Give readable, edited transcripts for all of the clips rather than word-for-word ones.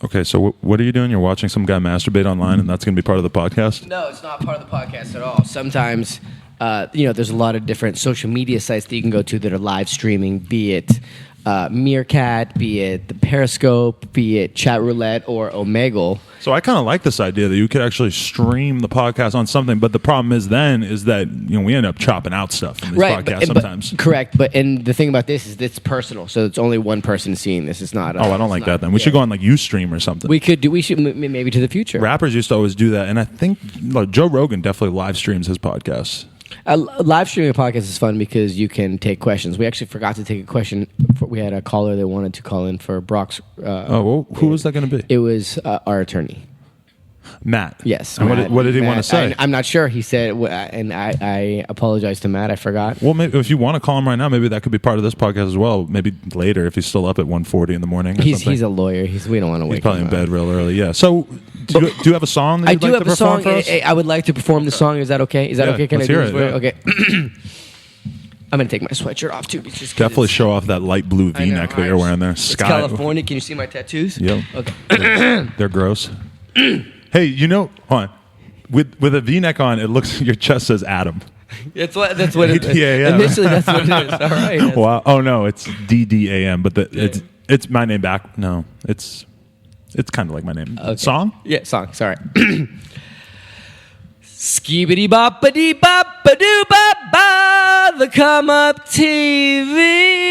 Okay, so what are you doing? You're watching some guy masturbate online, and that's going to be part of the podcast? No, it's not part of the podcast at all. Sometimes, there's a lot of different social media sites that you can go to that are live streaming, be it Meerkat, be it the Periscope, be it Chat Roulette or Omegle. So I kind of like this idea that you could actually stream the podcast on something, but the problem is that we end up chopping out stuff in these podcasts sometimes. Correct, and the thing about this is it's personal, so it's only one person seeing this. It's not. I don't like that. Then we should go on like Ustream or something. We should maybe to the future. Rappers used to always do that, and I think Joe Rogan definitely live streams his podcasts. Live streaming a podcast is fun because you can take questions. We actually forgot to take a question. We had a caller that wanted to call in for Brock's. Who was that going to be? It was our attorney. Matt. Yes. And Matt, what did he want to say? I'm not sure. He said, and I apologize to Matt. I forgot. Well, maybe if you want to call him right now, maybe that could be part of this podcast as well. Maybe later if he's still up at 1:40 in the morning. He's a lawyer. We don't want to wake him up. He's probably in bed real early. Yeah. So, do you have a song that you'd like to perform for us? I would like to perform the song. Is that okay? Okay? Can let's I do hear this? it, Okay. I'm going to take my sweatshirt off, too. Definitely show off that light blue V-neck that you're wearing there. It's California. Can you see my tattoos? Yep. Okay. They're gross. Hey, hold on. With a V-neck on, it looks your chest says Adam. That's what it is. Yeah. Initially, that's what it is. All right. Wow. Oh no, it's DDAM, but it's my name back. No, it's kind of like my name. Okay. Song? Yeah, song. Sorry. Skibidi boppity boppadoo bop ba, the Come Up TV.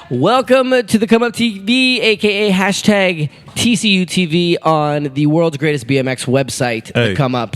Welcome to the Come Up TV, aka hashtag TCU TV on the world's greatest BMX website, The Come Up.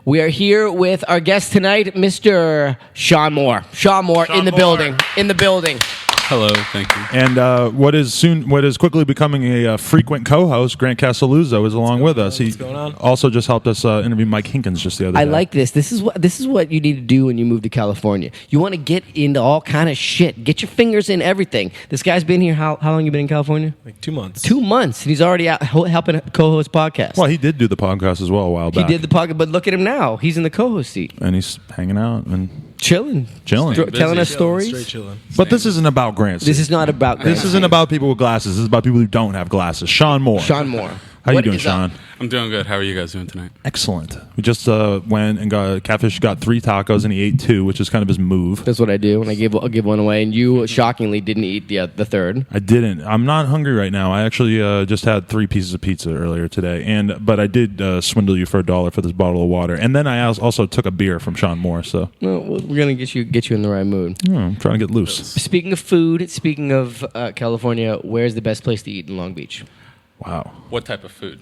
We are here with our guest tonight, Mr. Sean Morr. Sean Morr in the building. In the building. Hello, thank you. And what is quickly becoming a frequent co-host, Grant Castelluzzo, is along with us. He also just helped us interview Mike Hinkins just the other day. I like this. This is what you need to do when you move to California. You want to get into all kind of shit. Get your fingers in everything. This guy's been here. How long you been in California? Like 2 months. 2 months, and he's already out helping co-host podcasts. Well, he did do the podcast as well a while back. He did the podcast, but look at him now. He's in the co-host seat. And he's hanging out and chilling. Telling us stories. Straight chilling. But this isn't about Grant. This is not about Grant. This isn't about people with glasses. This is about people who don't have glasses. Sean Morr. Sean Morr. How you doing, Sean? I'm doing good. How are you guys doing tonight? Excellent. We just went and got Catfish got 3 tacos and he ate 2, which is kind of his move. That's what I do, and I'll give one away. And you shockingly didn't eat the third. I didn't. I'm not hungry right now. I actually just had 3 pieces of pizza earlier today, but I did swindle you for $1 for this bottle of water, and then I also took a beer from Sean Morr. So we're gonna get you in the right mood. I'm trying to get loose. Speaking of food, speaking of California, where's the best place to eat in Long Beach? Wow. What type of food?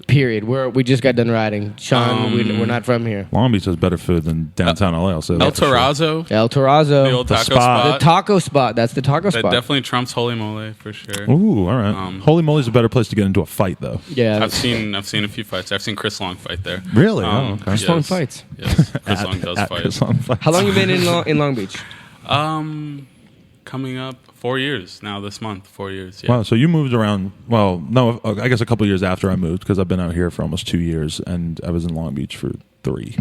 Period. We just got done riding. Sean, we're not from here. Long Beach has better food than downtown LA. I'll say that El for sure. Terrazzo. El Terrazzo. The old taco spot. The taco spot. That's the taco That spot. definitely trumps Holy Mole for sure. Ooh, all right. Holy moly's a better place to get into a fight, though. Yeah. I've seen a few fights. I've seen Chris Long fight there. Really? Okay. Chris Long fights. Yes, Chris Long does fight. Chris Long fights. How long you been in Long Beach? Coming up 4 years now this month. 4 years. Yeah. Wow, so you moved around, well, no, I guess a couple years after I moved, because I've been out here for almost 2 years, and I was in Long Beach for 3.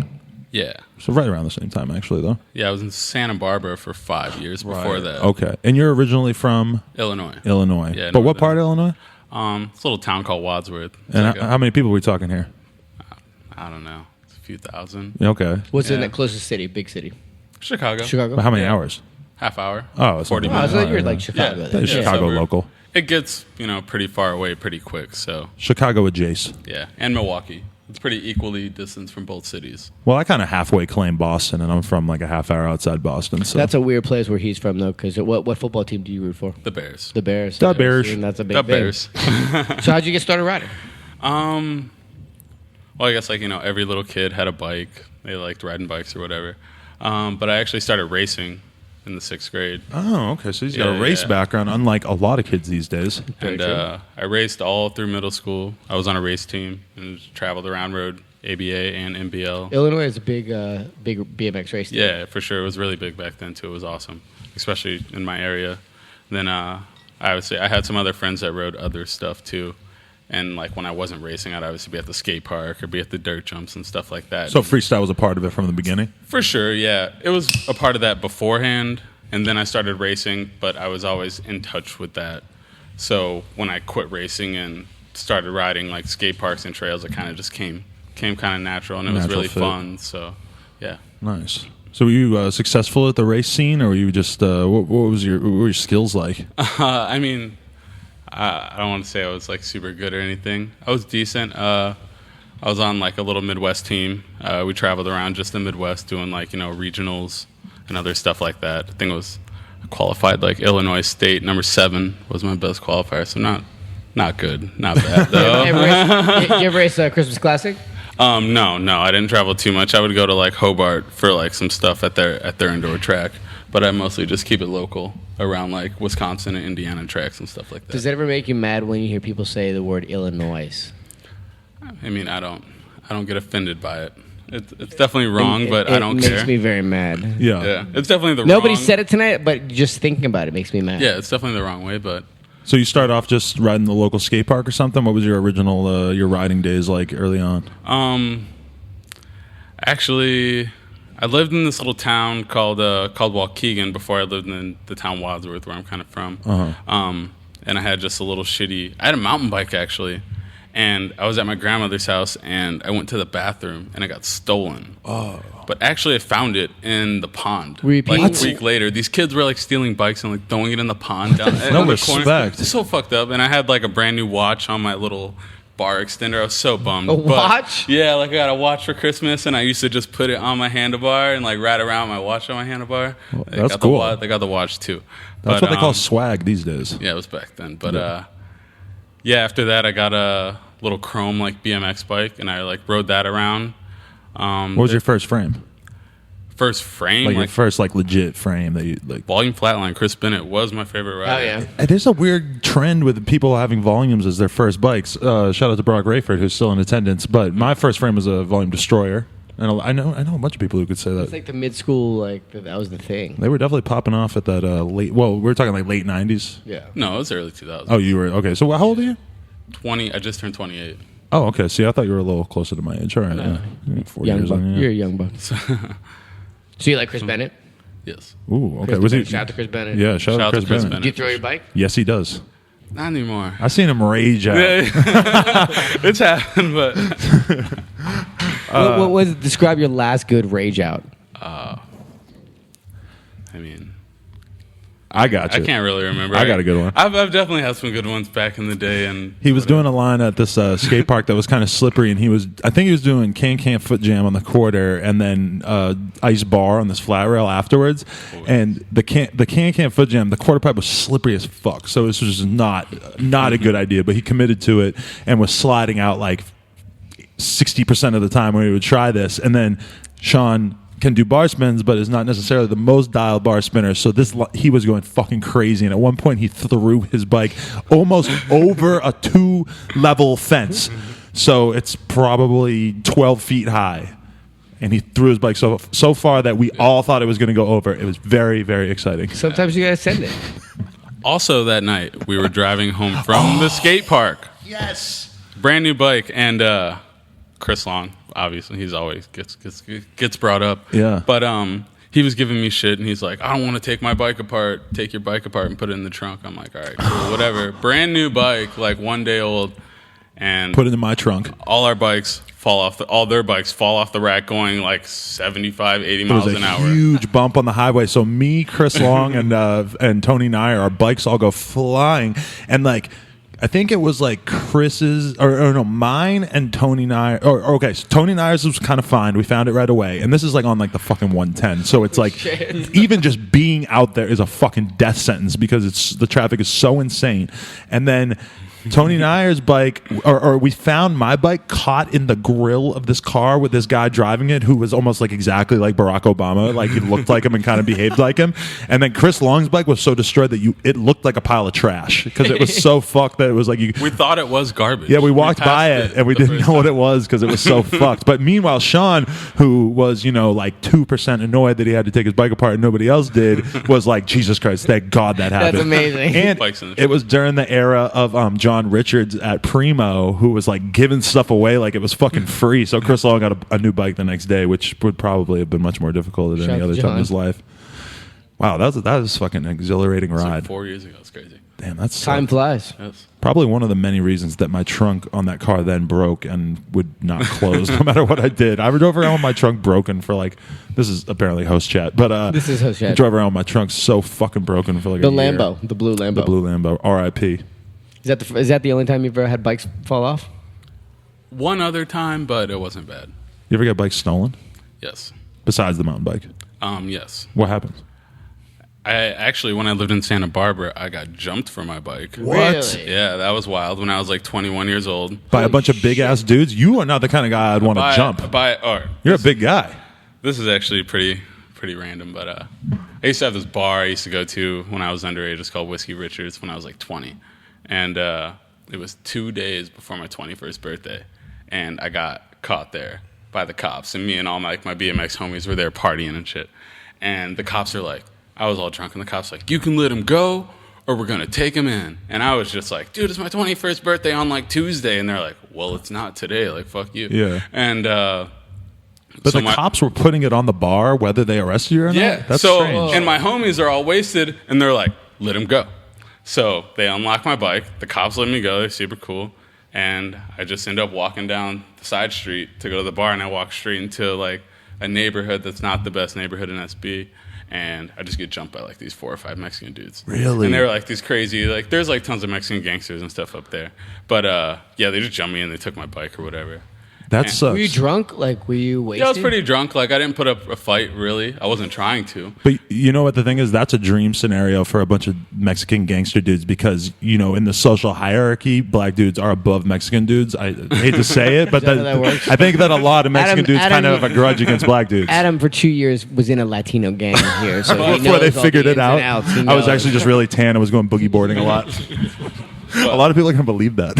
Yeah. So right around the same time, actually, though. Yeah, I was in Santa Barbara for 5 years before that. Okay. And you're originally from? Illinois. Yeah. But North what part of Illinois? It's a little town called Wadsworth. It's And like how many people are we talking here? I don't know. It's a few thousand. Okay. What's in the closest city? Big city. Chicago. But how many hours? Half hour. Oh, it's 40 Oh, minutes. so you're like Chicago. Yeah. then. It's Chicago so local. It gets, pretty far away pretty quick. So, Chicago adjacent. yeah. And Milwaukee. It's pretty equally distanced from both cities. Well, I kind of halfway claim Boston, and I'm from like a half hour outside Boston. So That's a weird place where he's from, though, because what football team do you root for? The Bears. The Bears. The Bears. And that's a big The thing. Bears. So how'd you get started riding? Well, I guess every little kid had a bike. They liked riding bikes or whatever. But I actually started racing in the 6th grade. Oh, okay. So he's got a Yeah, race yeah. background, unlike a lot of kids these days. And I raced all through middle school. I was on a race team and traveled around, rode ABA and MBL. Illinois is a big BMX race team. Yeah, for sure. It was really big back then, too. It was awesome, especially in my area. Then I had some other friends that rode other stuff, too. And, when I wasn't racing, I'd obviously be at the skate park or be at the dirt jumps and stuff like that. So freestyle was a part of it from the beginning? For sure, yeah. It was a part of that beforehand, and then I started racing, but I was always in touch with that. So when I quit racing and started riding like skate parks and trails, it kind of just came kind of natural, and it was really fun. So, yeah. Nice. So were you successful at the race scene, or were you just what were your skills like? I mean, I don't want to say I was like super good or anything. I was decent. I was on like a little Midwest team. We traveled around just the Midwest doing like, regionals and other stuff like that. I think I qualified like Illinois State. Number 7 was my best qualifier. So not good, not bad though. You ever race Christmas Classic? No, I didn't travel too much. I would go to like Hobart for like some stuff at their indoor track, but I mostly just keep it local around like Wisconsin and Indiana tracks and stuff like that. Does it ever make you mad when you hear people say the word Illinois? I mean, I don't get offended by it. It's definitely wrong, but I don't care. It makes me very mad. Yeah, it's definitely the Nobody wrong. said it tonight, but just thinking about it makes me mad. Yeah, it's definitely the wrong way, but. So you start off just riding the local skate park or something? What was your original your riding days like early on? Actually, I lived in this little town called Waukegan before I lived in the town Wadsworth, where I'm kind of from. And I had just I had a mountain bike actually, and I was at my grandmother's house, and I went to the bathroom, and it got stolen. Oh. But actually, I found it in the pond. Like a week later, these kids were like stealing bikes and like throwing it in the pond down No in the respect. corner. It's so fucked up. And I had like a brand new watch on my little bar extender. I was so bummed. A watch? Yeah, like I got a watch for Christmas, and I used to just put it on my handlebar and like ride around my watch on my handlebar. Well, that's cool. They got the watch too. That's what they call swag these days. Yeah, it was back then. But after that, I got a little chrome like BMX bike, and I like rode that around. What was your first frame? First frame? Like your first like legit frame that you like. Volume Flatline, Chris Bennett was my favorite rider. Oh, yeah. There's a weird trend with people having volumes as their first bikes. Shout out to Brock Rayford, who's still in attendance. But my first frame was a Volume Destroyer. And I know a bunch of people who could say that. It's like the mid-school, like, that was the thing. They were definitely popping off at that late, well, we were talking like late 90s. Yeah. No, it was early 2000s. Oh, you were, okay. So how old are you? 20, I just turned 28. Oh, okay. See, I thought you were a little closer to my age. All right. Yeah. 4 Young years buck. on, yeah. You're a young buck. So you like Chris Bennett? Yes. Ooh, okay. Chris Was Bennett. he? Shout out to Chris Bennett. Yeah, shout out to Chris Bennett. Did you throw your bike? Yes, he does. Not anymore. I seen him rage out. It's happened, but... what was it? Describe your last good rage out. I mean... I got you. I can't really remember. I got a good one. I've definitely had some good ones back in the day. And he was doing a line at this skate park that was kind of slippery, and I think he was doing can foot jam on the quarter, and then ice bar on this flat rail afterwards. And the can foot jam, the quarter pipe was slippery as fuck. So this was just not a good idea. But he committed to it and was sliding out like 60% of the time when he would try this. And then Sean can do bar spins, but is not necessarily the most dialed bar spinner. So he was going fucking crazy, and at one point he threw his bike almost over a 2-level fence. So it's probably 12 feet high, and he threw his bike so far that we all thought it was going to go over. It was very, very exciting. Sometimes you gotta send it. Also that night, we were driving home from the skate park. Yes. Brand new bike, and Chris Long, obviously, he's always gets brought up. Yeah. But he was giving me shit, and he's like, I don't want to take my bike apart. Take your bike apart and put it in the trunk. I'm like, all right, cool, whatever. Brand new bike, like 1 day old, and Put it in my trunk. all their bikes fall off the rack going like 75, 80 There miles was an a hour. huge bump on the highway. So me, Chris Long, and Tony Nyer, our bikes all go flying, and like. I think it was like Chris's, or no, mine and Tony Nyer. Okay, so Tony Nyer's was kind of fine. We found it right away. And this is like on like the fucking 110. So it's like, even just being out there is a fucking death sentence because the traffic is so insane. And then Tony Nyer's bike, or we found my bike caught in the grill of this car with this guy driving it who was almost like exactly like Barack Obama. Like he looked like him and kind of behaved like him. And then Chris Long's bike was so destroyed that it looked like a pile of trash because it was so fucked that it was like We thought it was garbage. Yeah, we walked by passed it and we didn't know what it was because it was so fucked. But meanwhile, Sean, who was, like 2% annoyed that he had to take his bike apart and nobody else did, was like, Jesus Christ, thank God that happened. That's amazing. And it was during the era of John Richards at Primo, who was like giving stuff away like it was fucking free. So Chris Long got a new bike the next day, which would probably have been much more difficult at any other time in his life. Wow, that was fucking an exhilarating ride. Like 4 years ago, it's crazy. Damn, that's Time flies. Yes. probably one of the many reasons that my trunk on that car then broke and would not close no matter what I did. I drove around with my trunk broken for like, this is apparently host chat, but This is host chat. I drove around with my trunk so fucking broken for like The a year. Lambo, the blue Lambo. The blue Lambo, R.I.P. Is that the only time you've ever had bikes fall off? One other time, but it wasn't bad. You ever get bikes stolen? Yes. Besides the mountain bike? Yes. What happened? I actually, when I lived in Santa Barbara, I got jumped for my bike. Really? Yeah, that was wild. When I was like 21 years old. By a bunch of big ass dudes? You are not the kind of guy I'd want to jump. You're a big guy. This is actually pretty random, but I used to have this bar I used to go to when I was underage. It's called Whiskey Richards when I was like 20. And it was 2 days before my 21st birthday. And I got caught there by the cops. And me and all my BMX homies were there partying and shit. And the cops are like, I was all drunk, and the cops like, you can let him go, or we're going to take him in. And I was just like, dude, it's my 21st birthday on, like, Tuesday. And they're like, well, it's not today. Like, fuck you. Yeah. And But so the cops were putting it on the bar, whether they arrested you or not? yeah. That's so, strange. and my homies are all wasted, and they're like, let him go. So they unlock my bike. The cops let me go. They're super cool. And I just end up walking down the side street to go to the bar, and I walk straight into, like, a neighborhood that's not the best neighborhood in SB. And I just get jumped by like these 4 or 5 Mexican dudes. Really? And they were like these crazy, like there's like tons of Mexican gangsters and stuff up there. But yeah, they just jumped me and they took my bike or whatever. That sucks. Were you drunk? Like, were you wasted? Yeah, I was pretty drunk. Like I didn't put up a fight really. I wasn't trying to. But you know what the thing is? That's a dream scenario for a bunch of Mexican gangster dudes because, you know, in the social hierarchy, black dudes are above Mexican dudes. I hate to say it, but that works? I think that a lot of Mexican dudes kind of have a grudge against black dudes. Adam, for 2 years, was in a Latino gang here. So he Before they knows all figured the it ins out, and outs. He I was knows. actually just really tan. I was going boogie boarding a lot. A lot of people can believe that.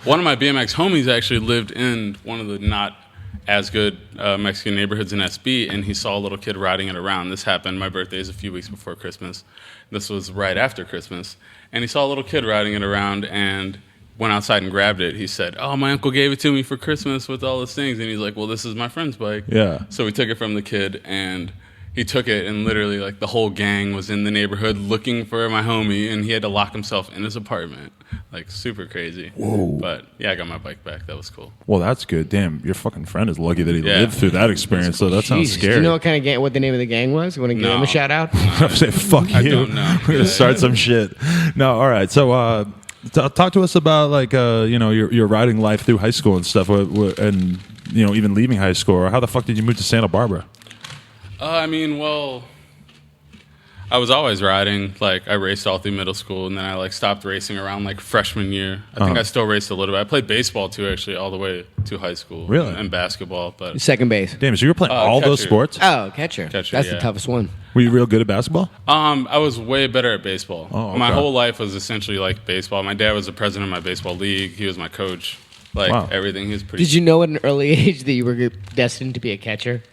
One of my BMX homies actually lived in one of the not as good Mexican neighborhoods in SB, and he saw a little kid riding it around. This happened, my birthday is a few weeks before Christmas. This was right after Christmas. And he saw a little kid riding it around and went outside and grabbed it. He said, oh, my uncle gave it to me for Christmas with all those things. And he's like, well, this is my friend's bike. Yeah. So we took it from the kid, and he took it, and literally, like, the whole gang was in the neighborhood looking for my homie, and he had to lock himself in his apartment. Like, super crazy. Whoa. But, yeah, I got my bike back. That was cool. Well, that's good. Damn, your fucking friend is lucky that he Yeah. lived through that experience. So that sounds Jesus. scary. Do you know what kind of gang? What the name of the gang was? You want to give No. him a shout out? I'm saying, fuck you. I don't know. We're gonna start some shit. No, all right. So, talk to us about like you know your riding life through high school and stuff, and you know even leaving high school. Or how the fuck did you move to Santa Barbara? I mean, well, I was always riding. Like, I raced all through middle school, and then I, like, stopped racing around, like, freshman year. I think I still raced a little bit. I played baseball, too, actually, all the way to high school. Really? And basketball, but Second base. Damn, so you were playing all those catcher. sports? Oh, catcher. Catcher, That's yeah. the toughest one. Were you real good at basketball? I was way better at baseball. Oh, okay. My whole life was essentially, like, baseball. My dad was the president of my baseball league. He was my coach. Like, Wow. everything. He was pretty... Did you know at an early age that you were destined to be a catcher?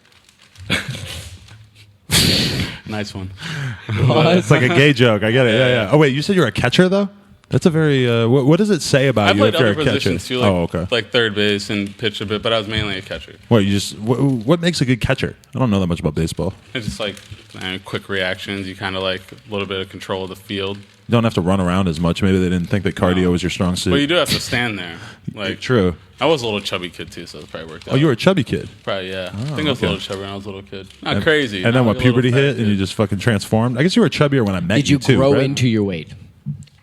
Nice one. It's like a gay joke. I get it. Yeah. Oh wait, you said you're a catcher though? That's a very. What does it say about I you played if you're other a catcher? positions, too, like, Oh, okay. like third base and pitched a bit, but I was mainly a catcher. What you just? What makes a good catcher? I don't know that much about baseball. It's just, like, quick reactions. You kind of, like, a little bit of control of the field. You don't have to run around as much. Maybe they didn't think that cardio was your strong suit. But you do have to stand there. Like, True. I was a little chubby kid too, so it probably worked out. Oh, you were a chubby kid. Probably, yeah. I think I was okay. a little chubby when I was a little kid. Not crazy. And then not when like a little puberty fat hit and you kid. just fucking transformed. I guess you were chubbier when I met Did you too, grow right? into your weight?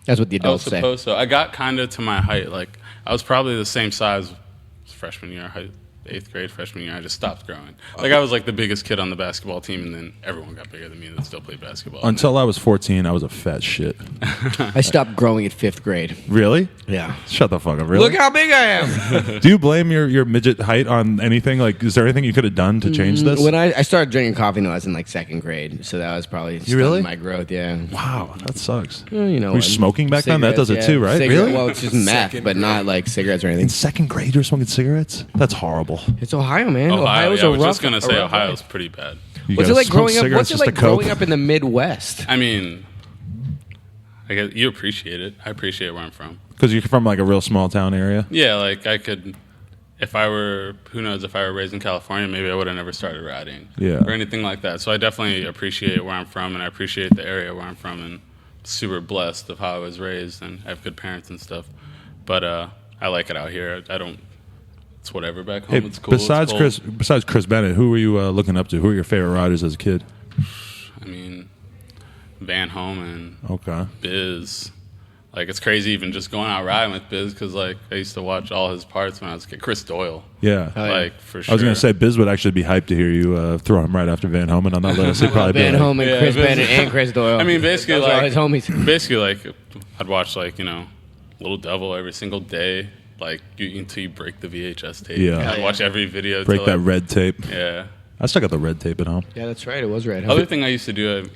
That's what the I was adults say. supposed to. I got kind of to my height. Like, I was probably the same size freshman year, 8th grade, freshman year. I just stopped growing. Like, I was like the biggest kid on the basketball team, and then everyone got bigger than me that still played basketball. Until I was 14, I was a fat shit. I stopped growing at 5th grade. Really? Yeah. Shut the fuck up. Really? Look how big I am. Do you blame your midget height on anything? Like, is there anything you could have done to change this? When I started drinking coffee when I was in like 2nd grade, so that was probably really? my growth. Yeah. Wow, that sucks. Well, you know, Were you smoking back then? That does it cigarettes, too, right? Really? Well, it's just meth, but not like cigarettes or In anything. 2nd grade, you're smoking cigarettes? That's horrible. It's Ohio, man. Ohio, Ohio's yeah, I a was rough. just gonna say a rough Ohio's life. pretty bad. You What's it gotta like smoke growing up? cigarettes What's it just like to cope? growing up in the Midwest? I mean, I guess you appreciate it. I appreciate where I'm from. Because you're from like a real small town area. Yeah, like I could, if I were, who knows, if I were raised in California, maybe I would have never started riding. Yeah. Or anything like that. So I definitely appreciate where I'm from, and I appreciate the area where I'm from, and super blessed of how I was raised, and I have good parents and stuff. But I like it out here. I don't. It's whatever back home. Hey, it's cool. Besides Chris Bennett, who were you looking up to? Who were your favorite riders as a kid? I mean, Van Homan. Okay. Biz. Like, it's crazy even just going out riding with Biz, because, like, I used to watch all his parts when I was a kid. Chris Doyle. Yeah. Like, for sure. I was going to say, Biz would actually be hyped to hear you throw him right after Van Homan on that list. He'd probably Van be like, Homan, Chris Bennett, and Chris Doyle. I mean, basically, Those are all like, his homies. basically, like, I'd watch, like, Little Devil every single day, like, until you break the VHS tape. Yeah. I'd watch every video. break that red tape. Yeah. I still got the red tape at home. Yeah, that's right. It was red. Other thing I used to do,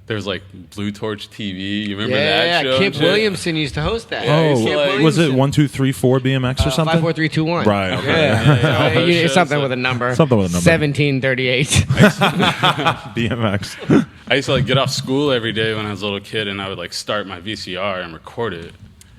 there was like Blue Torch TV. You remember that show? Kip Williamson used to host that. Yeah, Oh, was it 1, 2, 3, 4 BMX or something? 5, 4, 3, 2, 1. Right. Okay. Yeah. It's something with a number. Something with a number. 1738. BMX. I used to like get off school every day when I was a little kid, and I would like start my VCR and record it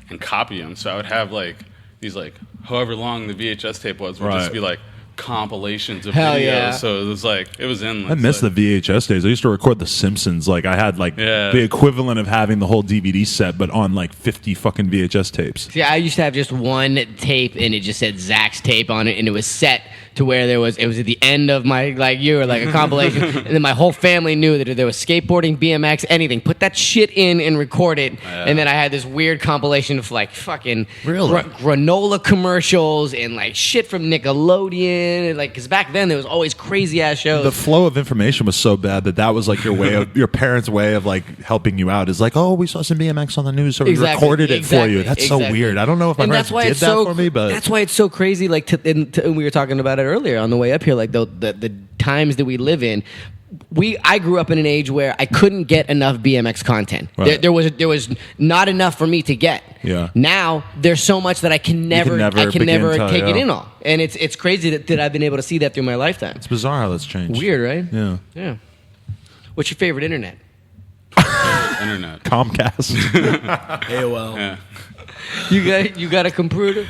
and copy them. So I would have like these like however long the VHS tape was would just be like compilations of Hell videos. yeah. So it was like, it was endless. I miss like, the VHS days. I used to record The Simpsons. Like I had like the equivalent of having the whole DVD set, but on like 50 fucking VHS tapes. See, I used to have just one tape, and it just said Zach's tape on it, and it was set to where it was at the end of my year, like a compilation, and then my whole family knew that there was skateboarding, BMX, anything. Put that shit in and record it, and then I had this weird compilation of like fucking granola commercials and like shit from Nickelodeon, and like because back then there was always crazy ass shows. The flow of information was so bad that was like your way of your parents' way of like helping you out. Is like, oh, we saw some BMX on the news, so we recorded it for you. That's so weird. I don't know if my parents did that for me, but that's why it's so crazy. Like we were talking about it earlier on the way up here. Like the times that we live in. I grew up in an age where I couldn't get enough BMX content. Right. There was not enough for me to get. Yeah. Now there's so much that I can never take it in all, and it's crazy that I've been able to see that through my lifetime. It's bizarre how that's changed. Weird, right? Yeah. Yeah. What's your favorite internet? internet. Comcast. AOL. Yeah. You got a computer?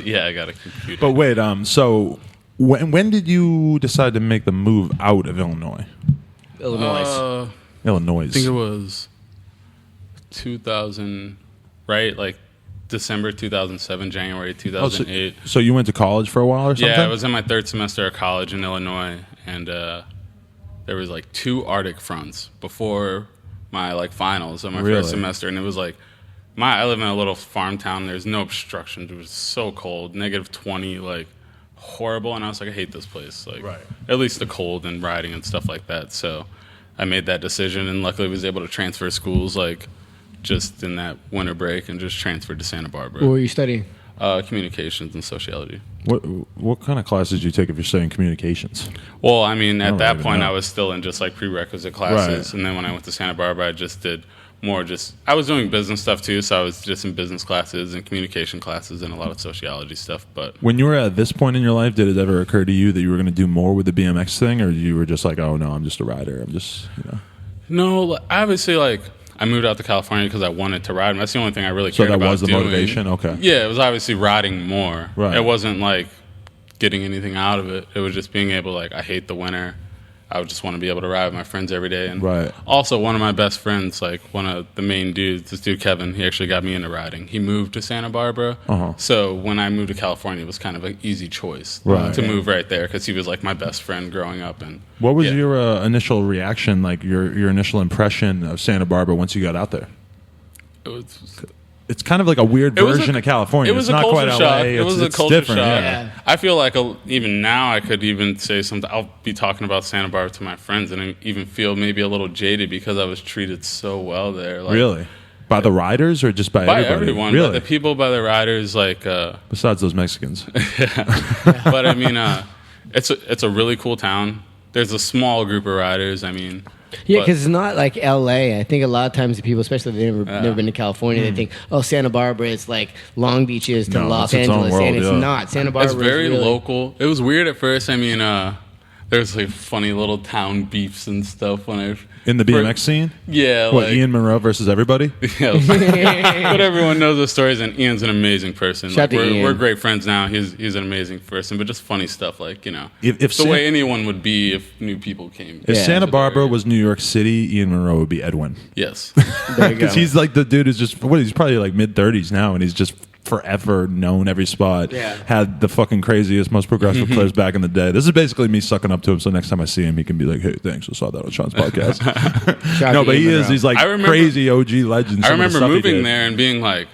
Yeah, I got a computer. But wait, so when did you decide to make the move out of Illinois? Illinois. Illinois. I think it was 2000, right? Like December 2007, January 2008. So you went to college for a while or something? Yeah, I was in my third semester of college in Illinois, and there was like 2 Arctic fronts before my like finals of my first semester, and it was like I live in a little farm town. There's no obstructions. It was so cold, -20, like horrible. And I was like, I hate this place. Like, at least the cold and riding and stuff like that. So I made that decision, and luckily was able to transfer schools like just in that winter break, and just transferred to Santa Barbara. What were you studying? Communications and sociology. What kind of classes did you take if you're studying communications? Well, I mean, at that point, I was still in just like prerequisite classes, and then when I went to Santa Barbara, I just did more. I was doing business stuff too, so I was just in business classes and communication classes and a lot of sociology stuff. But when you were at this point in your life, did it ever occur to you that you were going to do more with the BMX thing, or you were just like, oh no, I'm just a rider. I'm just, No, obviously, like, I moved out to California because I wanted to ride, and that's the only thing I really cared about doing. So that was the motivation? Okay. Yeah, it was obviously riding more. Right. It wasn't like getting anything out of it. It was just being able, like, I hate the winter. I would just want to be able to ride with my friends every day. And also, one of my best friends, like one of the main dudes, this dude Kevin, he actually got me into riding. He moved to Santa Barbara. So when I moved to California, it was kind of an easy choice to move right there, because he was like my best friend growing up. And what was your initial reaction, like your initial impression of Santa Barbara once you got out there? It's kind of like a weird version of California. It was it's a not culture quite shock. LA. It was a it's culture different. shock. Yeah. I feel like even now I could even say something. I'll be talking about Santa Barbara to my friends, and I even feel maybe a little jaded because I was treated so well there. Like, really? By the riders or just by everybody? Everyone. Really? By the people, by the riders. Like besides those Mexicans. But I mean, it's a really cool town. There's a small group of riders. I mean. Yeah, because it's not like L.A. I think a lot of times the people, especially if they've never been to California, they think, oh, Santa Barbara is like Long Beach is to Los Angeles, and it's not. Santa Barbara is very really local. It was weird at first. I mean, there's like funny little town beefs and stuff when I in the BMX scene. Yeah, what, like Ian Monroe versus everybody? Yeah, but everyone knows those stories, and Ian's an amazing person. Shout Like, to Ian. We're great friends now. He's an amazing person, but just funny stuff like if the way anyone would be if new people came. If Yeah. Santa Barbara was New York City, Ian Monroe would be Edwin. Yes, There you go. Because he's like the dude who's just he's probably like mid-30s now, and he's just forever known every spot. Yeah. Had the fucking craziest, most progressive players back in the day. This is basically me sucking up to him, so next time I see him, he can be like, "Hey, thanks, I saw that on Sean's podcast." Shout No, to but Ian Monroe. he's like I remember- crazy OG legend. I Some of the remember stuff he moving did. there and being like,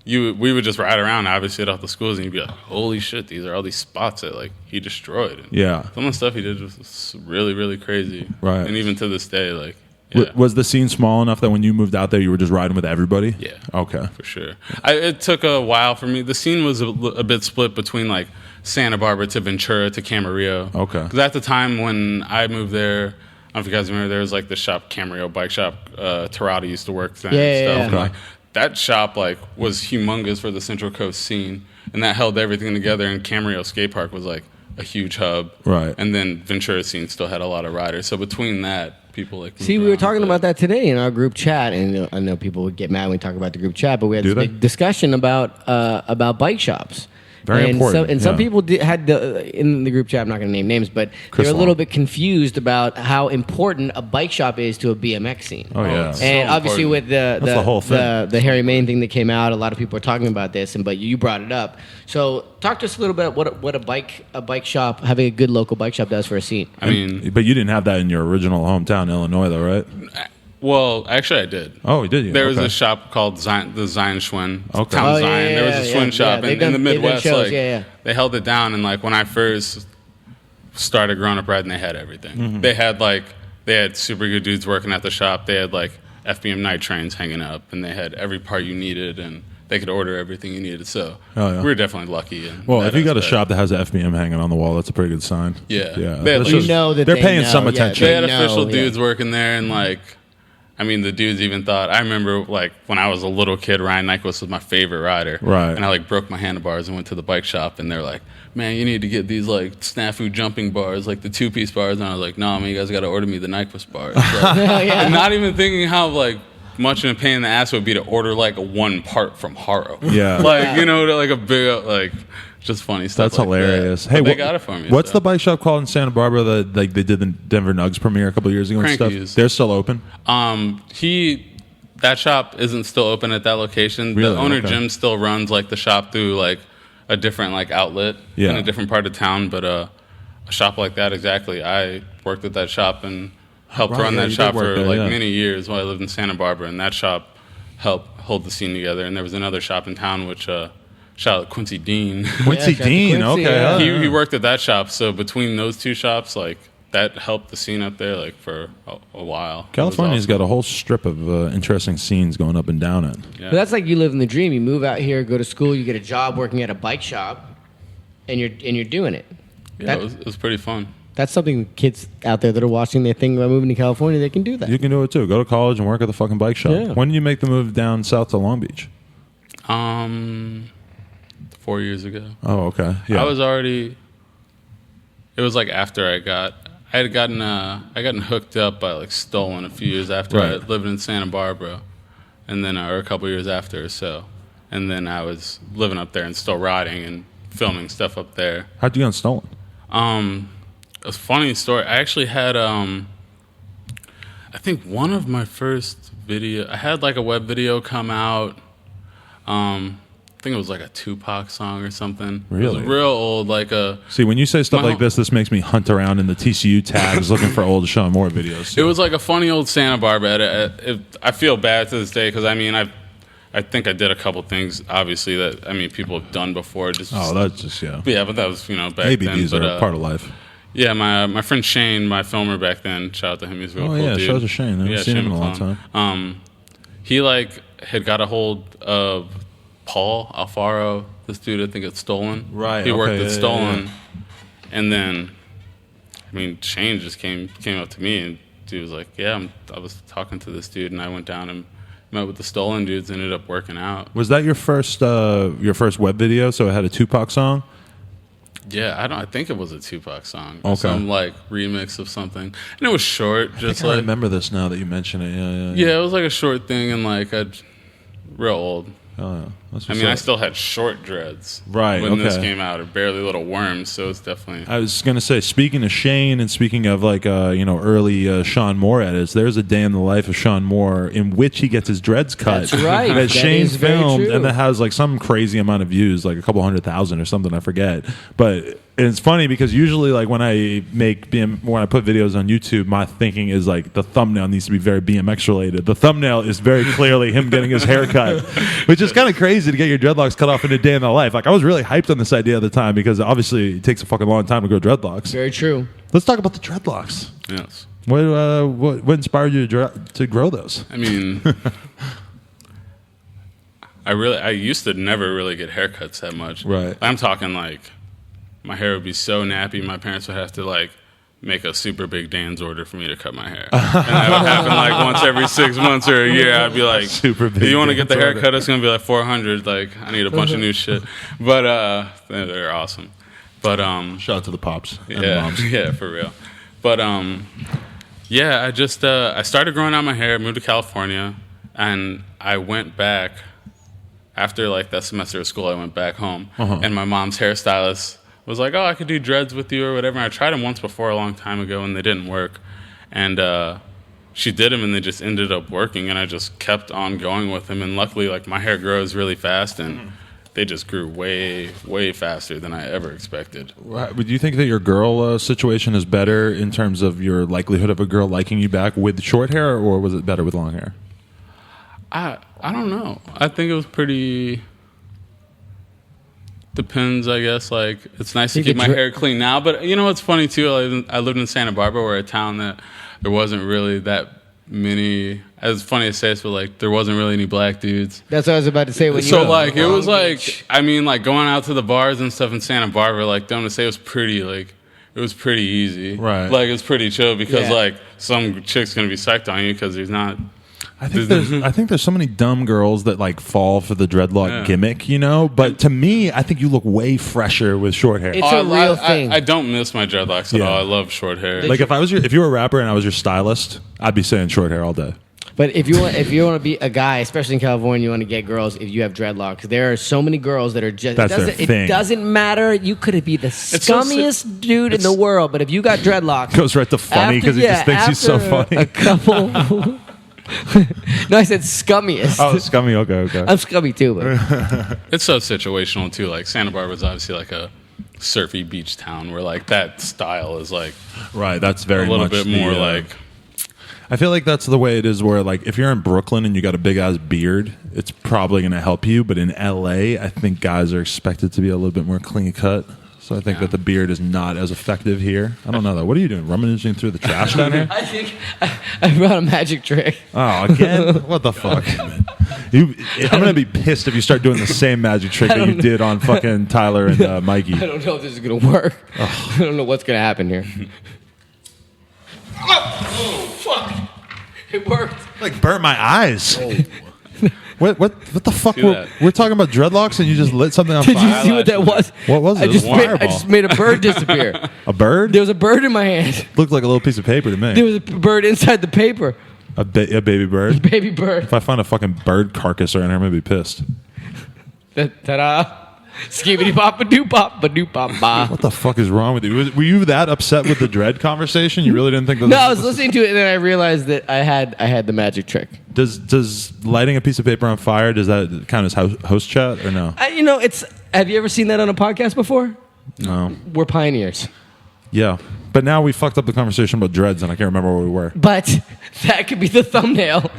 we would just ride around, obviously at all the schools, and you'd be like, "Holy shit, these are all these spots that like he destroyed." And Yeah. some of the stuff he did was really, really crazy. Right. And even to this day, like, yeah, Was the scene small enough that when you moved out there, you were just riding with everybody? yeah. Okay. For sure. It took a while for me. The scene was a bit split between like Santa Barbara to Ventura to Camarillo. Okay. Because at the time when I moved there, I don't know if you guys remember, there was like the shop, Camarillo bike shop. Terada used to work there Yeah, and stuff. yeah, And, yeah. like, that shop like was humongous for the Central Coast scene, and that held everything together. And Camarillo Skate Park was like a huge hub. Right. And then Ventura scene still had a lot of riders. So between that, people like See, moved we were around, talking but- about that today in our group chat, and I know people would get mad when we talk about the group chat, but we had Do this they? big discussion about bike shops. Very and important, Some yeah. people had in the group chat. I'm not going to name names, but Chris they're a little Long. bit confused about how important a bike shop is to a BMX scene. Oh yeah. it's- And So obviously, important. with That's the whole thing. the Harry Main thing that came out, a lot of people are talking about this, but you brought it up. So, talk to us a little bit what a bike shop, having a good local bike shop, does for a scene. I mean, But you didn't have that in your original hometown, Illinois, though, right? well, actually, I did. Oh, did you? There was Okay. a shop called the Zion Schwinn. Okay. Town Oh, yeah, Zion. yeah, There was a yeah, Schwinn yeah. shop They've in done- the they've done Midwest. shows, Like, yeah. they held it down, and like when I first started growing up riding, they had everything. They had super good dudes working at the shop. They had like FBM night trains hanging up, and they had every part you needed, and they could order everything you needed. So Oh, yeah. we were definitely lucky. In Well, that if you got a aspect. shop that has a FBM hanging on the wall, that's a pretty good sign. Yeah. Yeah. They had, That's like- just- You know that they're they paying know, some yeah, attention. They had know, official yeah. dudes working there, and like, I mean, the dudes even thought. I remember like when I was a little kid, Ryan Nyquist was my favorite rider, Right. And I like broke my handlebars and went to the bike shop, and they're like, "Man, you need to get these like snafu jumping bars, like the 2-piece bars." And I was like, "No, man, you guys got to order me the Nyquist bars." Like, and not even thinking how like much of a pain in the ass it would be to order like one part from Haro. Yeah. like like a big like. Just funny stuff. That's like hilarious. That. Hey, But they what- got it for me. What's so. the bike shop called in Santa Barbara that like they did the Denver Nugs premiere a couple years ago and stuff? Cranky's. They're still open. That shop isn't still open at that location. Really? The owner Okay. Jim still runs like the shop through like a different like outlet Yeah. in a different part of town. But a shop like that, exactly. I worked at that shop and helped Right, run yeah, that you shop did work for there, like yeah. many years while I lived in Santa Barbara, and that shop helped hold the scene together. And there was another shop in town which shout out Quincy Dean. Quincy shout out to Dean. Quincy, Okay. yeah. He worked at that shop, so between those two shops, like that helped the scene up there like for a while. It was California's awesome. got a whole strip of interesting scenes going up and down it. Yeah. But that's like you live in the dream. You move out here, go to school, you get a job working at a bike shop, and you're doing it. Yeah, That- it was pretty fun. That's something kids out there that are watching, they think about moving to California, they can do that. You can do it too. Go to college and work at the fucking bike shop. Yeah. When did you make the move down south to Long Beach? 4 years ago. Oh, okay. Yeah. I was already. It was like after I had gotten hooked up by like Stolen a few years after I Right. lived in Santa Barbara, and then or a couple years after or so, and then I was living up there and still riding and filming stuff up there. How'd you get on Stolen? It was a funny story. I actually had I think one of my first video. I had like a web video come out. I think it was like a Tupac song or something. It Really? was real old, like a. See, when you say stuff My like this makes me hunt around in the TCU tags looking for old Sean Morr videos. It was like a funny old Santa Barbara edit. I feel bad to this day because I mean I think I did a couple things obviously that people have done before. Just That's just, yeah. yeah, but that was back ABDs then. are part of life. Yeah, my friend Shane, my filmer back then, shout out to him. He's a real cool dude. Shout out to Shane. I haven't seen him in a long McClung. time. He like had got a hold of Paul Alfaro, this dude I think at Stolen. Right, He worked okay, at yeah, Stolen, and then Shane just came up to me and he was like, "Yeah, I was talking to this dude, and I went down and met with the Stolen dudes, ended up working out." Was that your first web video? So it had a Tupac song? Yeah, I think it was a Tupac song. Okay. Some like remix of something. And it was short. I remember this now that you mention it. Yeah, it was like a short thing and like real old. Oh, yeah. I mean, I still had short dreads when this came out, or barely little worms, so it's definitely... I was going to say, speaking of Shane and speaking of like early Sean Morr edits, there's a day in the life of Sean Morr in which he gets his dreads cut. That's right. That Shane filmed, true. and that has like some crazy amount of views, like a couple 100,000 or something, I forget. But it's funny because usually like when I put videos on YouTube, my thinking is like the thumbnail needs to be very BMX related. The thumbnail is very clearly him getting his hair cut, which is kind of crazy to get your dreadlocks cut off in a day in the life. Like I was really hyped on this idea at the time because obviously it takes a fucking long time to grow dreadlocks. Very true. Let's talk about the dreadlocks. Yes. What inspired you to grow those? I mean, I used to never really get haircuts that much. Right. I'm talking like my hair would be so nappy, my parents would have to like make a super big Dan's order for me to cut my hair. And that would happen like once every 6 months or a year. I'd be like, super big if you want to Dan's get the haircut, order. it's going to be like $400. Like, I need a bunch of new shit. But they're awesome. But Shout out to the pops and the yeah, moms. yeah, for real. But yeah, I just I started growing out my hair, moved to California, and I went back after like that semester of school. I went back home, and my mom's hairstylist was like, "Oh, I could do dreads with you or whatever." And I tried them once before a long time ago, and they didn't work. And she did them, and they just ended up working. And I just kept on going with them. And luckily, like my hair grows really fast, and they just grew way, way faster than I ever expected. Would you think that your girl situation is better in terms of your likelihood of a girl liking you back with short hair, or was it better with long hair? I don't know. I think it was pretty... Depends, I guess. Like, it's nice to keep my hair clean now. But you know what's funny, too? I lived in Santa Barbara, where a town that there wasn't really that many... As funny as it says, but like there wasn't really any black dudes. That's what I was about to say. When so like it was like, I mean, like going out to the bars and stuff in Santa Barbara, like them to say it was pretty, like it was pretty easy, right? Like it was pretty chill because like some chick's gonna be psyched on you because there's not. I think there's so many dumb girls that like fall for the dreadlock gimmick, you know. But to me, I think you look way fresher with short hair. It's a real thing. I don't miss my dreadlocks at all. I love short hair. Like if you were a rapper and I was your stylist, I'd be saying short hair all day. But if you want to be a guy, especially in California, you want to get girls. If you have dreadlocks, there are so many girls that are just. It doesn't matter. You could be the scummiest dude in the world, but if you got dreadlocks, goes right to funny because he just thinks he's so funny. A couple. No, I said scummiest. Oh, scummy. Okay. I'm scummy too, but it's so situational too. Like Santa Barbara is obviously like a surfy beach town where like that style is like right. That's very a little much bit more like. I feel like that's the way it is where, like, if you're in Brooklyn and you got a big-ass beard, it's probably going to help you. But in L.A., I think guys are expected to be a little bit more clean-cut. So I think that the beard is not as effective here. I don't know, though. What are you doing, rummaging through the trash down here? I think I brought a magic trick. Oh, again? What the fuck? I'm going to be pissed if you start doing the same magic trick that you did on fucking Tyler and Mikey. I don't know if this is going to work. I don't know what's going to happen here. Oh, fuck. It worked. Like burnt my eyes. Oh. What the fuck? We're talking about dreadlocks and you just lit something on fire. Did you see what that was? What was it? I just made a bird disappear. A bird? There was a bird in my hand. Looked like a little piece of paper to me. There was a bird inside the paper. A baby bird? Baby bird. If I find a fucking bird carcass around here, I'm going to be pissed. Ta-da. Skibbity pop a doo pop a doo pop ba. What the fuck is wrong with you? Were you that upset with the dread conversation? You really didn't think that? No, I was listening to it and then I realized that I had the magic trick. Does lighting a piece of paper on fire, does that count as host chat or no? Have you ever seen that on a podcast before? No. We're pioneers. Yeah. But now we fucked up the conversation about dreads and I can't remember where we were. But that could be the thumbnail.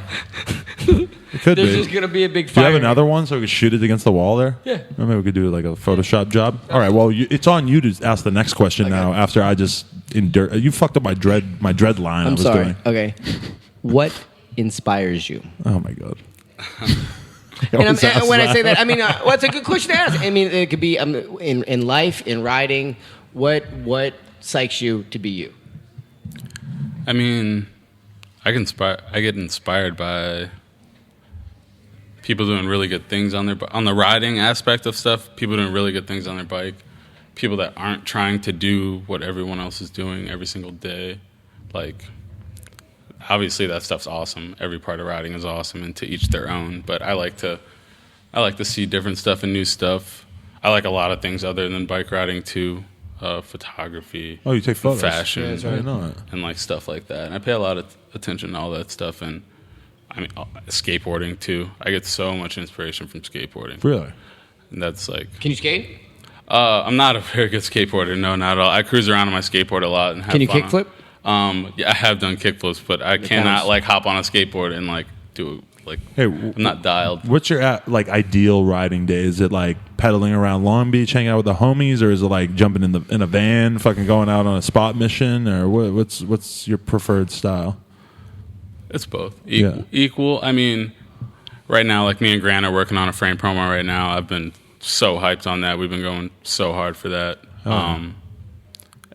It could There's be. just going to be a big fire. Do you have another one so we could shoot it against the wall there? Yeah. Or maybe we could do like a Photoshop job. All right, well, it's on you to ask the next question now after I just you fucked up my dread line. I'm sorry. Doing. Okay. What inspires you? Oh, my God. And when I say that, I mean, well, it's a good question to ask. I mean, it could be in life, in writing. What psychs you to be you? I mean, I get inspired by people doing really good things on the riding aspect of stuff. People doing really good things on their bike, people that aren't trying to do what everyone else is doing every single day. Like, obviously that stuff's awesome. Every part of riding is awesome, and to each their own. But I like to see different stuff and new stuff. I like a lot of things other than bike riding too. Photography. Oh, you take photos. Fashion. Yeah, that's right. I know that. And like stuff like that. And I pay a lot of attention to all that stuff. And I mean, skateboarding too. I get so much inspiration from skateboarding. Really? And that's like. Can you skate? I'm not a very good skateboarder. No, not at all. I cruise around on my skateboard a lot and have Can you fun. kickflip? Yeah, I have done kickflips, but I cannot like hop on a skateboard and like do like. Hey, I'm not dialed. What's your like ideal riding day? Is it like pedaling around Long Beach, hanging out with the homies, or is it like jumping in a van, fucking going out on a spot mission, or what's your preferred style? It's both. Equal. I mean, right now, like me and Grant are working on a frame promo right now. I've been so hyped on that. We've been going so hard for that. I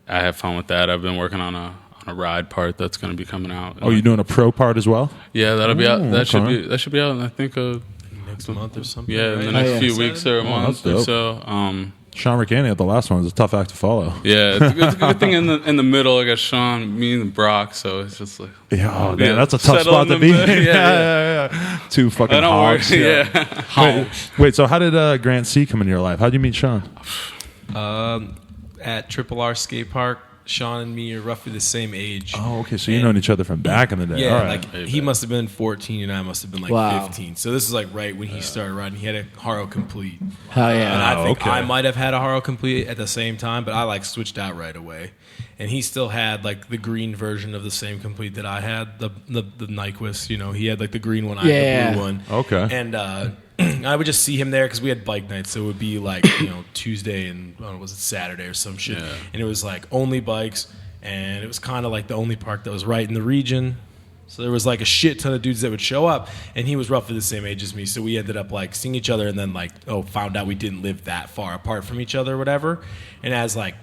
have fun with that. I've been working on a ride part that's going to be coming out. Oh, you're doing a pro part as well? Yeah, that'll be out. That okay. should be out. I think next month or something. Yeah, right? in the next few weeks or a month or so. Sean Ricani at the last one is a tough act to follow. Yeah, it's a good thing in the middle. I got Sean, me, and Brock, so it's just like damn, that's a tough spot to be in. Yeah. Two fucking hogs. Yeah. Wait, so how did Grant C come into your life? How did you meet Sean? At Triple R Skate Park, Sean and me are roughly the same age. Oh, okay. So you've known each other from back in the day. Yeah, all right. like he must have been 14 and I must have been like 15. So this is like right when he started riding. He had a Haro Complete. Hell yeah. And I think I might have had a Haro Complete at the same time, but I like switched out right away. And he still had like the green version of the same Complete that I had, the Nyquist. You know, he had like the green one, I had the blue one. Okay. And I would just see him there because we had bike nights, so it would be like Tuesday and I don't know, was it Saturday or some shit, and it was like only bikes, and it was kind of like the only park that was right in the region. So there was like a shit ton of dudes that would show up, and he was roughly the same age as me, so we ended up like seeing each other, and then like found out we didn't live that far apart from each other or whatever. And as like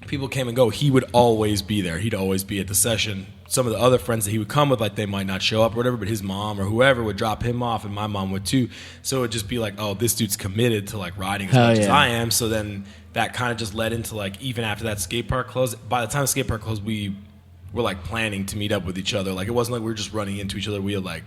people came and go, he would always be there. He'd always be at the session. Some of the other friends that he would come with, like they might not show up or whatever, but his mom or whoever would drop him off, and my mom would too. So it would just be like, oh, this dude's committed to like riding as much as I am. So then that kind of just led into like, even after that skate park closed, by the time the skate park closed, we were like planning to meet up with each other. Like it wasn't like we were just running into each other. We had like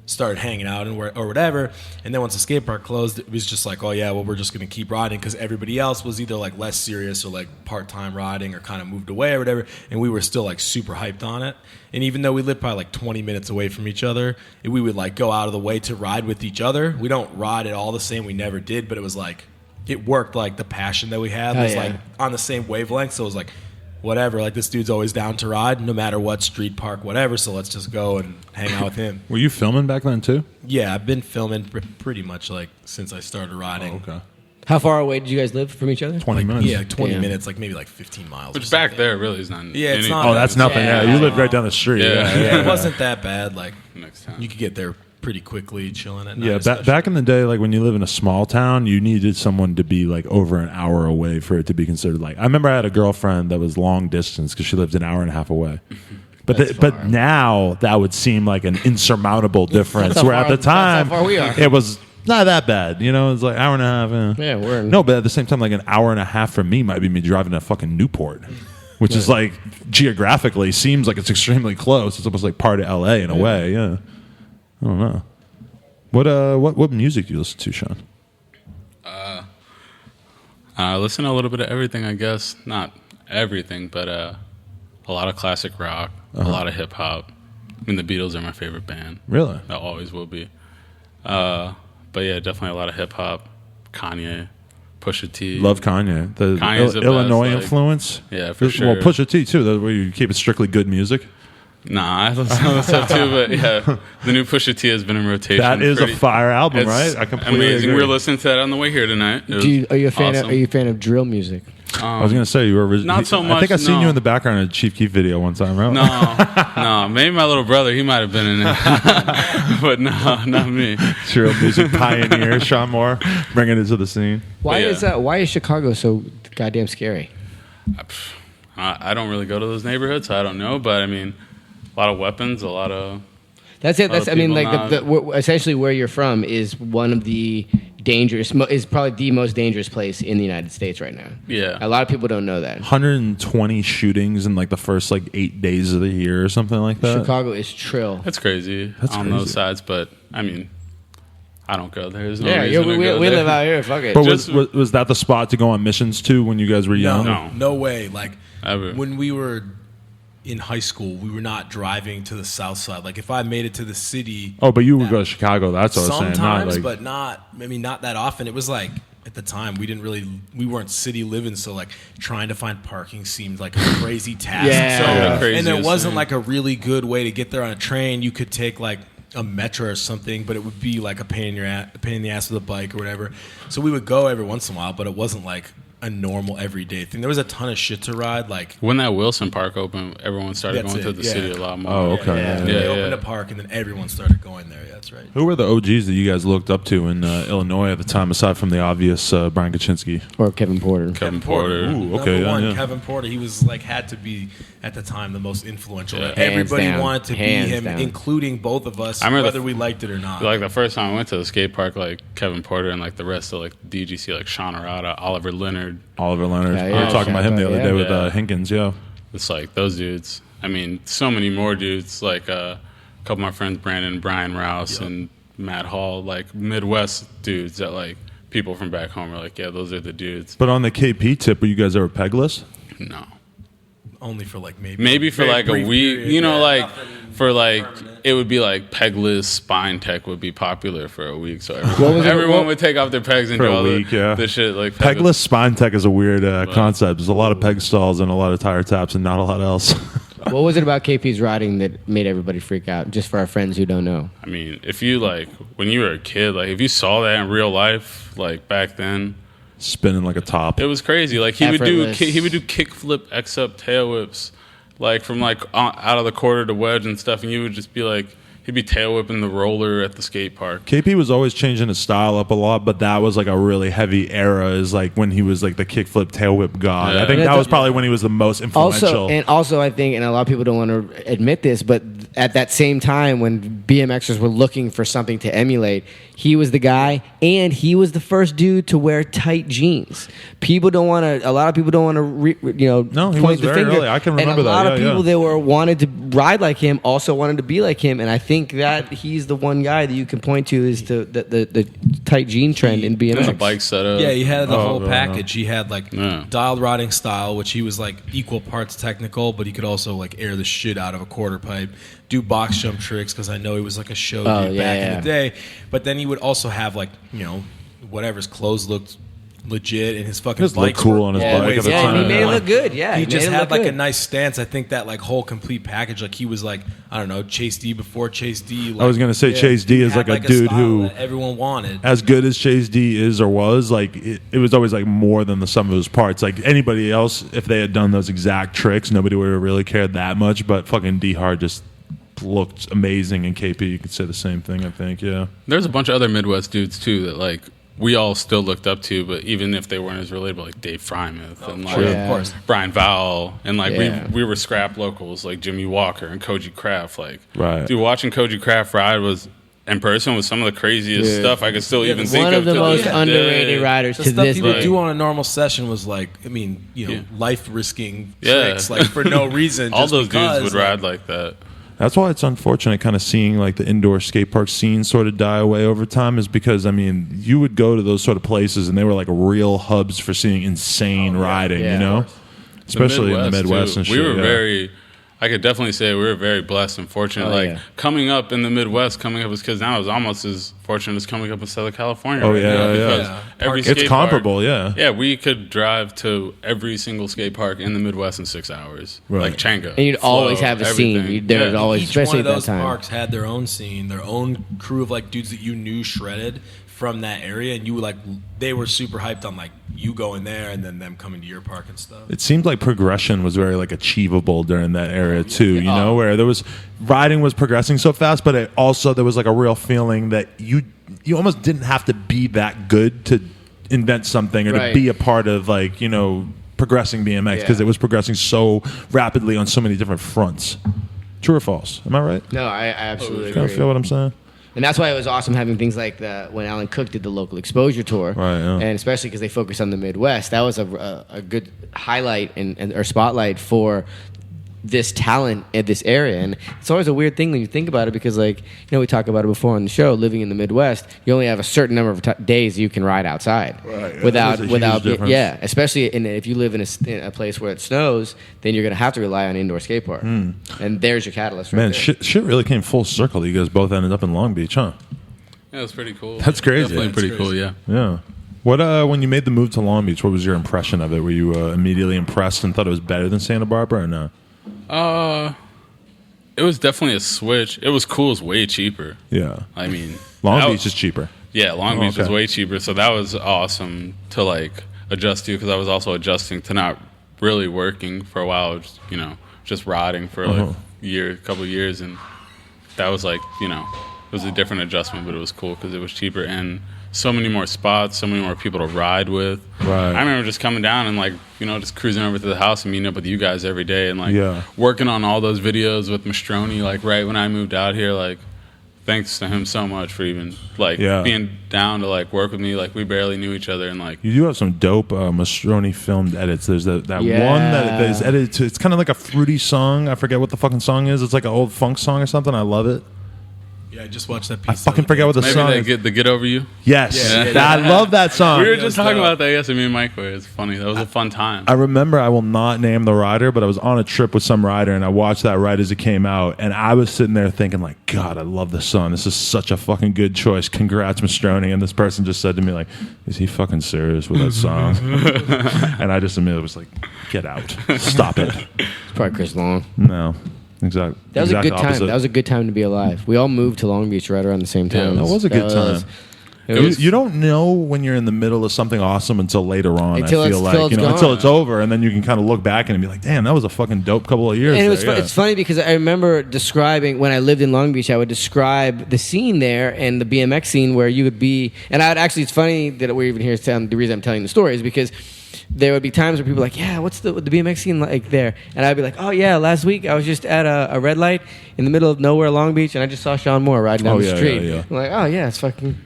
started hanging out and or whatever. And then once the skate park closed, it was just like, oh yeah, well, we're just going to keep riding, because everybody else was either like less serious or like part-time riding or kind of moved away or whatever. And we were still like super hyped on it. And even though we lived probably like 20 minutes away from each other, we would like go out of the way to ride with each other. We don't ride at all the same. We never did, but it was like, it worked. Like the passion that we had was like on the same wavelength. So it was like, whatever, like this dude's always down to ride no matter what, street, park, whatever, so let's just go and hang out with him. Were you filming back then too? Yeah, I've been filming pretty much like since I started riding. Oh, okay. How far away did you guys live from each other? 20 minutes. Yeah, 20 minutes, like maybe like 15 miles. Which back there really is not. Yeah, it's not. Oh, that's nothing. Yeah, you lived right down the street. Yeah. It wasn't that bad. Like Next time. you could get there pretty quickly, chilling at night. Yeah, back in the day, like when you live in a small town, you needed someone to be like over an hour away for it to be considered. Like I remember I had a girlfriend that was long distance because she lived an hour and a half away. But now that would seem like an insurmountable difference. Where at the time it was not that bad. You know, it's like hour and a half. Yeah, we're no, but at the same time, like an hour and a half for me might be me driving to fucking Newport. Which is like geographically seems like it's extremely close. It's almost like part of LA in a way. Yeah. I don't know. What music do you listen to, Sean? I listen to a little bit of everything, I guess. Not everything, but a lot of classic rock, a lot of hip hop. I mean, the Beatles are my favorite band. Really? That always will be. But yeah, definitely a lot of hip hop. Kanye, Pusha T. Love Kanye. The Kanye's Illinois best, like, influence. Yeah, for sure. Well, Pusha T too. That's where you keep it strictly good music. Nah, I listen to other stuff too, but yeah, the new Pusha T has been in rotation. That is a fire album, right? I completely amazing. agree. We were listening to that on the way here tonight. Are you a fan? Are you a fan of drill music? I was gonna say you were not so much. I think I seen you in the background of Chief Keef video one time, right? No, maybe my little brother. He might have been in it, but no, not me. Drill music pioneer Sean Morr bringing it to the scene. Why is Chicago so goddamn scary? I don't really go to those neighborhoods, so I don't know. But I mean, a lot of weapons, a lot of. That's it. That's I mean, like essentially where you're from is one of the dangerous. Is probably the most dangerous place in the United States right now. Yeah. A lot of people don't know that. 120 shootings in like the first like 8 days of the year or something like that. Chicago is trill. That's crazy on those sides, but I mean, I don't go there. There's no Yeah, reason to go we there. live out here. Fuck it. But was that the spot to go on missions to when you guys were young? No way. Like Ever. when we were in high school, we were not driving to the south side. Like if I made it to the city, Oh, but you would go to Chicago. That's what I was saying. sometimes, Not like, but not that often. It was like at the time we weren't city living, so like trying to find parking seemed like a crazy task. Yeah. So, Yeah. Crazy and there to wasn't say. like a really good way to get there on a train. You could take like a metro or something, but it would be like a pain in the ass with a bike or whatever. So we would go every once in a while, but it wasn't like a normal everyday thing. There was a ton of shit to ride. Like When that Wilson Park opened, everyone started That's going to it, the yeah. city a lot more. Oh, okay. they Yeah, opened yeah. a park, and then everyone started going there. Yeah, that's right. who were the OGs that you guys looked up to in Illinois at the time, aside from the obvious Brian Kaczynski? Or Kevin Porter. Kevin Porter. Ooh, okay, Number one, yeah. Kevin Porter. He was like had to be at the time the most influential. Yeah. Like, everybody Hands down. wanted to Hands be him, down. including both of us, I remember whether we liked it or not. Like the first time I went to the skate park, like Kevin Porter and like the rest of like DGC, like Sean Arata, Oliver Leonard. Oliver Leonard. Yeah, we yeah, were talking about him the other day with Yeah. Hinkins, yeah. It's like those dudes. I mean, so many more dudes. Like a couple of my friends, Brandon and Brian Rouse and Matt Hall, like Midwest dudes that like people from back home are like, yeah, those are the dudes. But on the KP tip, were you guys ever pegless? No. Only for like maybe Maybe for very like a brief week, period. you know, Yeah, like nothing for like permanent. it would be like pegless spine tech would be popular for a week, so was it- everyone what- would take off their pegs and For do a all week, yeah. the shit like Pegless spine tech is a weird concept. There's a lot of peg stalls and a lot of tire taps and not a lot else. What was it about KP's riding that made everybody freak out? Just for our friends who don't know. I mean, if you like when you were a kid, like if you saw that in real life, like back then, Spinning like a top. it was crazy. Like he Effortless. would do kickflip X-up tail whips, like from like out of the quarter to wedge and stuff, and you would just be like, he'd be tail whipping the roller at the skate park. KP was always changing his style up a lot, but that was like a really heavy era. Is like when he was like the kickflip tail whip god. Yeah. I think And that was that's- probably when he was the most influential. Also, I think, and a lot of people don't want to admit this, but at that same time when BMXers were looking for something to emulate, he was the guy, and he was the first dude to wear tight jeans. People don't want to. A lot of people don't want to, No, he point was the very finger. early. I can remember and a that. lot of Yeah, people yeah. that wanted to ride like him also wanted to be like him, and I think that he's the one guy that you can point to is the tight jean trend in And BMX. the bike setup. Yeah, he had the whole no, no. package. He had like Yeah. dialed riding style, which he was like equal parts technical, but he could also like air the shit out of a quarter pipe, do box jump tricks because I know he was like a show Oh, dude yeah, back yeah. in the day. But then he would also have like whatever his clothes looked legit and his fucking Just looked bikes cool were on his Yeah, bike at the yeah, time. and he made it look good. Yeah, he made just it had look like a good. nice stance. I think that like whole complete package, like he was like I don't know Chase D before Chase D. Like, I was gonna say Chase D is had, like a dude style who, that everyone wanted. as good as Chase D is or was, like it was always like more than the sum of his parts. Like anybody else, if they had done those exact tricks, nobody would have really cared that much. But fucking D Hard just looked amazing, and KP, you could say the same thing. I think, yeah. There's a bunch of other Midwest dudes too that like we all still looked up to, but even if they weren't as relatable, like Dave Frymouth and like Sure, Yeah. of course. Brian Vowell, and like Yeah. we were scrap locals like Jimmy Walker and Koji Kraft. Like, Right. dude, watching Koji Kraft ride was in person was some of the craziest Dude. stuff I could still even think One of. of the to most this underrated day. riders The to stuff this he would day. do on a normal session was like, I mean, Yeah. life risking Yeah. tricks, like for no reason. All just those because, dudes would like, ride like that. That's why it's unfortunate kind of seeing like the indoor skate park scene sort of die away over time, is because I mean you would go to those sort of places and they were like real hubs for seeing insane riding, Yeah. you know, especially in the Midwest too. and shit. We were yeah. very, I could definitely say we were very blessed and fortunate. Oh, like yeah. coming up in the Midwest, coming up as kids now is almost as fortunate as coming up in Southern California. Oh, right yeah, now, yeah. because Yeah. every It's skate park- comparable, yeah. Yeah, we could drive to every single skate park in the Midwest in 6 hours. Right. Like Changa. And you'd always have a scene. everything. There was Yeah. always, Each especially one at of that those time. parks had their own scene, their own crew of like dudes that you knew shredded from that area, and you were like, they were super hyped on like you going there and then them coming to your park and stuff. It seemed like progression was very like achievable during that era too, you know, where there was riding was progressing so fast, but it also there was like a real feeling that you almost didn't have to be that good to invent something or Right. to be a part of like, you know, progressing BMX because Yeah. it was progressing so rapidly on so many different fronts. True or false? Am I right? No, I absolutely Kind of agree. feel what I'm saying? And that's why it was awesome having things like when Alan Cook did the local exposure tour, Right, yeah. and especially because they focus on the Midwest. That was a good highlight or spotlight for this talent in this area. And it's always a weird thing when you think about it, because like, you know, we talked about it before on the show, living in the Midwest, you only have a certain number of days you can ride outside. Right. Without difference. yeah, especially if you live in a place where it snows, then you're going to have to rely on indoor skate park. And there's your catalyst right Man, there. shit really came full circle. You guys both ended up in Long Beach, huh? Yeah, it was pretty cool. That's crazy. Definitely Yeah, pretty that's cool. crazy. Yeah. Yeah. What when you made the move to Long Beach, what was your impression of it? Were you immediately impressed and thought it was better than Santa Barbara or no? It was definitely a switch. It was cool. It was way cheaper. Yeah. I mean, Long Beach is cheaper. Yeah, Long Beach was okay. way cheaper. So that was awesome to like adjust to, because I was also adjusting to not really working for a while. Just, you know, just riding for like a couple of years, and that was like, you know, it was a different adjustment, but it was cool because it was cheaper and so many more spots, so many more people to ride with. Right. I remember just coming down and like, you know, just cruising over to the house and meeting up with you guys every day, and like Yeah. working on all those videos with Mastroni, like right when I moved out here. Like, thanks to him so much for even like being down to like work with me. Like, we barely knew each other, and like You do have some dope Mastroni filmed edits. There's that one that is edited to, it's kind of like a fruity song. I forget what the fucking song is. It's like an old funk song or something. I love it. Yeah, I just watched that piece. I fucking forget what the maybe song they is. get the Get Over You. Yes. I love that song. We were just talking about that yesterday. Me and Mike were. It's funny. That was a fun time. I remember, I will not name the rider, but I was on a trip with some rider, and I watched that right as it came out, and I was sitting there thinking, like, God, I love this song. This is such a fucking good choice. Congrats, Mastroni. And this person just said to me, like, is he fucking serious with that song? And I just immediately was like, get out. Stop it. It's probably Chris Long. No. Exactly. That was a good time. That was a good time to be alive. We all moved to Long Beach right around the same time. That was a good time. You don't know when you're in the middle of something awesome until later on. Until I feel it's- like till it's gone. until it's over, and then you can kind of look back and be like, "Damn, that was a fucking dope couple of years." And it was there, it's funny because I remember describing when I lived in Long Beach, I would describe the scene there and the BMX scene where you would be, and I would actually, it's funny that we're even here telling, the reason I'm telling the story is because there would be times where people were like, yeah, what's the BMX scene like there? And I'd be like, oh yeah, last week I was just at a red light in the middle of nowhere, Long Beach, and I just saw Sean Morr riding down the street. Yeah. I'm like, oh yeah,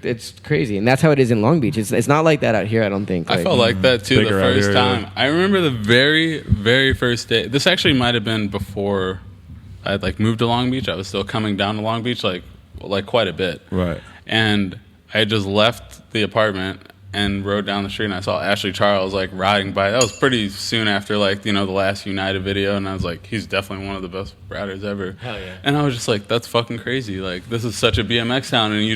it's crazy. And that's how it is in Long Beach. It's not like that out here, I don't think. I felt like that too the Bigger out first here, time. yeah. I remember the very, very first day. This actually might have been before I had like moved to Long Beach. I was still coming down to Long Beach like quite a bit. Right. And I had just left the apartment and rode down the street, and I saw Ashley Charles like riding by. That was pretty soon after like, you know, the last United video, and I was like, he's definitely one of the best riders ever. Hell yeah. And I was just like, that's fucking crazy. Like, this is such a BMX town, and you